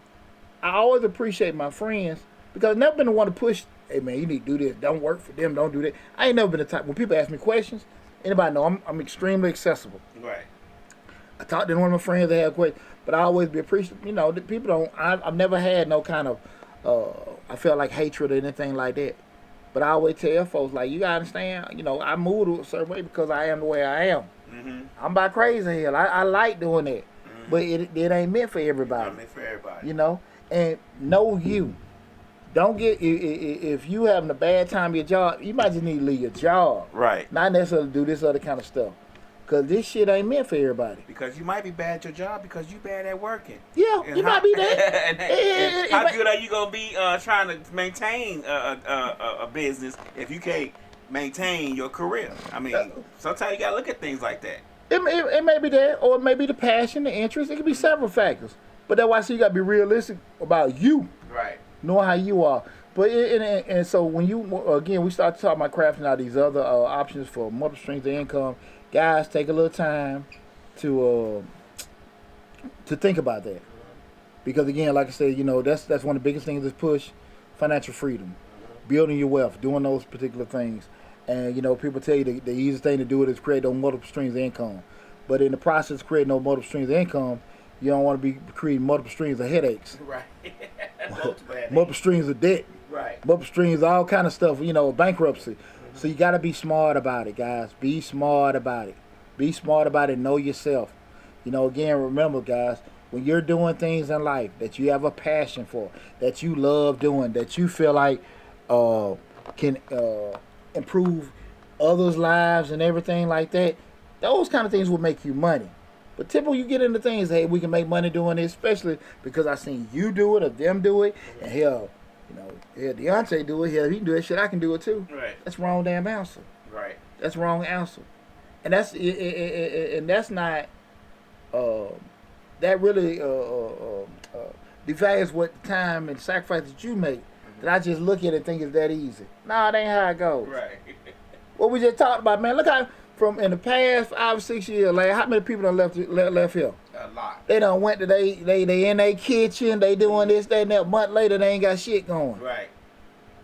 Speaker 1: I always appreciate my friends because I've never been the one to push, hey, man, you need to do this. Don't work for them. Don't do that. I ain't never been the type. When people ask me questions, anybody know I'm extremely accessible.
Speaker 2: Right.
Speaker 1: I talked to one of my friends that had questions, but I always be appreciative. The people don't, I've never had no kind of, I felt like hatred or anything like that. But I always tell folks, like, you got to understand, I move a certain way because I am the way I am. Mm-hmm. I'm about crazy hell. I like doing that. Mm-hmm. But it ain't meant for everybody.
Speaker 2: Not meant for everybody.
Speaker 1: And know you. Don't get, if you having a bad time at your job, you might just need to leave your job.
Speaker 2: Right.
Speaker 1: Not necessarily do this other kind of stuff. Because this shit ain't meant for everybody.
Speaker 2: Because you might be bad at your job because you bad at working.
Speaker 1: Yeah, you might be that.
Speaker 2: and how good are you going to be trying to maintain a business if you can't maintain your career? Sometimes you got to look at things like that.
Speaker 1: It may be that, or it may be the passion, the interest. It could be several factors. But that's why I say you got to be realistic about you.
Speaker 2: Right.
Speaker 1: Knowing how you are. But and so when we start talking about crafting out these other options for multiple streams of income, guys, take a little time to think about that. Because again, like I said, that's one of the biggest things that's push financial freedom, building your wealth, doing those particular things. And people tell you the easiest thing to do it is create those multiple streams of income. But in the process of creating those multiple streams of income, you don't want to be creating multiple streams of headaches.
Speaker 2: Right.
Speaker 1: Multiple streams of debt.
Speaker 2: Right.
Speaker 1: Multiple streams, all kind of stuff, bankruptcy. So you got to be smart about it, guys. Be smart about it. Be smart about it. Know yourself. Again, remember, guys, when you're doing things in life that you have a passion for, that you love doing, that you feel like can improve others' lives and everything like that, those kind of things will make you money. But typically you get into things, hey, we can make money doing this, especially because I seen you do it or them do it, and hell, Deontay do it, hell, he can do it, shit, I can do it too.
Speaker 2: Right.
Speaker 1: That's wrong damn answer.
Speaker 2: Right.
Speaker 1: That's wrong answer. And that's not, that really devalues what time and sacrifice that you make. That I just look at it and think it's that easy. Nah, it ain't how it goes.
Speaker 2: Right.
Speaker 1: What we just talked about, man. Look how from in the past 5 or 6 years, like how many people done left here?
Speaker 2: A lot.
Speaker 1: They done went to they in their kitchen, they doing this, that, and that. A month later, they ain't got shit going.
Speaker 2: Right.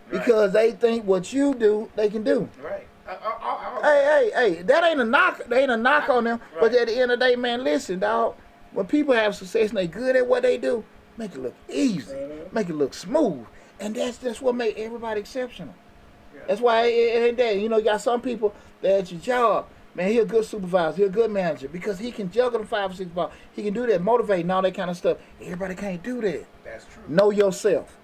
Speaker 1: Because they think what you do, they can do.
Speaker 2: Right.
Speaker 1: Hey, that ain't a knock. They ain't a knock on them.
Speaker 2: Right.
Speaker 1: But at the end of the day, man, listen, dog. When people have success and they good at what they do, make it look easy, make it look smooth, and that's what make everybody exceptional.
Speaker 2: Yeah.
Speaker 1: That's why it ain't that. You got some people that at your job, man, he a good supervisor, he a good manager because he can juggle them 5 or 6 balls. He can do that, motivate and all that kind of stuff. Everybody can't do that.
Speaker 2: That's true.
Speaker 1: Know yourself.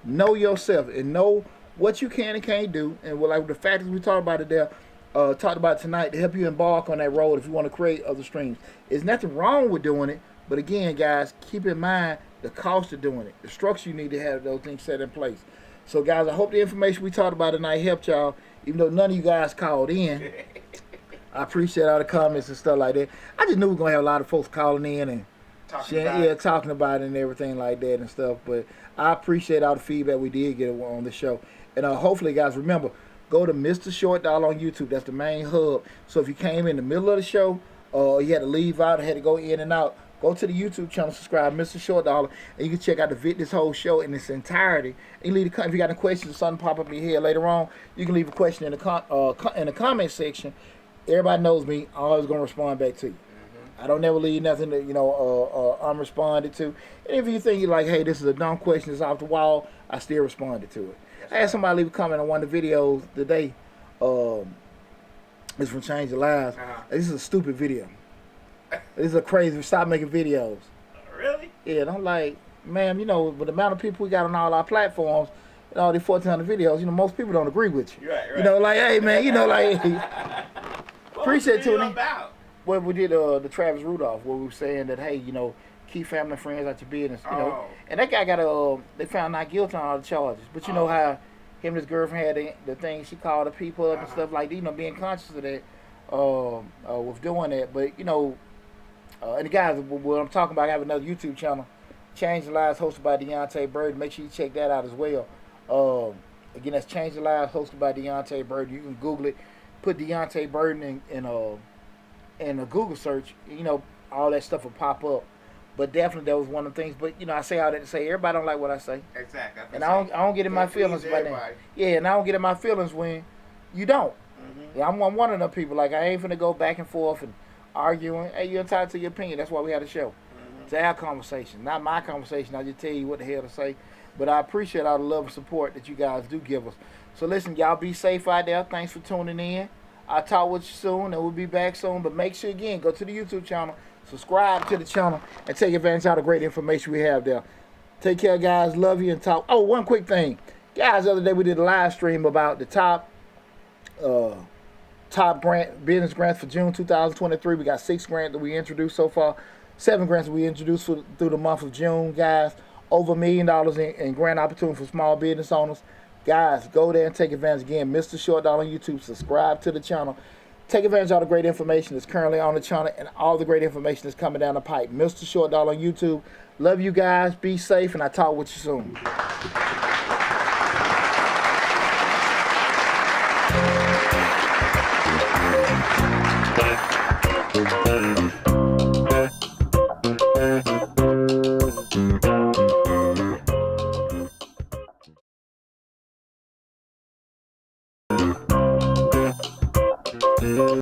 Speaker 1: Know yourself and know what you can and can't do. And like the factors we talked about it there, talked about tonight to help you embark on that road if you want to create other streams. There's nothing wrong with doing it, but again, guys, keep in mind the cost of doing it, the structure you need to have those things set in place. So, guys, I hope the information we talked about tonight helped y'all, even though none of you guys called in. I appreciate all the comments and stuff like that. I just knew we were going to have a lot of folks calling in and talking about it and everything like that and stuff. But I appreciate all the feedback we did get on the show. And hopefully, guys, remember, go to Mr. Short Dollar on YouTube. That's the main hub. So if you came in the middle of the show, you had to leave out or had to go in and out, go to the YouTube channel, subscribe, Mr. Short Dollar, and you can check out this whole show in its entirety. And you if you got any questions or something pop up in your head later on, you can leave a question in the comment section. Everybody knows me. I'm always going to respond back to you. I don't never leave nothing that, unresponded to. And if you think you're like, hey, this is a dumb question, it's off the wall, I still responded to it. I had somebody leave a comment on one of the videos today. It's from Change Your Lives. This is a stupid video. This is a crazy. Stop making videos.
Speaker 2: Really?
Speaker 1: Yeah, and I'm like, ma'am, with the amount of people we got on all our platforms and all these 1,400 videos, most people don't agree with you.
Speaker 2: Right.
Speaker 1: Like, hey, man, like, appreciate tuning in.
Speaker 2: About?
Speaker 1: Well, we did the Travis Rudolph, where we were saying that, hey, keep family and friends out your business, And that guy got they found not guilty on all the charges. But you know how him and his girlfriend had the thing, she called the people up and stuff like that, being conscious of that, with doing that. But, and the guys, what I'm talking about, I have another YouTube channel, Change the Lives, hosted by Deontay Burden. Make sure you check that out as well. Again, that's Change the Lives, hosted by Deontay Burden. You can Google it, put Deontay Burden in a Google search, all that stuff will pop up. But definitely that was one of the things. But I say all that to say everybody don't like what I say.
Speaker 2: Exactly.
Speaker 1: And I don't get in my feelings about that. Yeah, and I don't get in my feelings when you don't. Yeah, I'm one of them people. Like I ain't finna go back and forth and arguing. Hey, you're entitled to your opinion. That's why we had a show. It's our conversation, not my conversation. I just tell you what the hell to say. But I appreciate all the love and support that you guys do give us. So listen, y'all be safe out there. Thanks for tuning in. I'll talk with you soon, and we'll be back soon. But make sure, again, go to the YouTube channel, subscribe to the channel, and take advantage of all the great information we have there. Take care, guys. Love you and talk. Oh, one quick thing. Guys, the other day we did a live stream about the top business grants for June 2023. We got 6 grants that we introduced so far. 7 grants that we introduced through the month of June, guys. Over $1 million in grant opportunity for small business owners. Guys, go there and take advantage. Again, Mr. Short Dollar on YouTube. Subscribe to the channel. Take advantage of all the great information that's currently on the channel and all the great information that's coming down the pipe. Mr. Short Dollar on YouTube. Love you guys. Be safe, and I'll talk with you soon.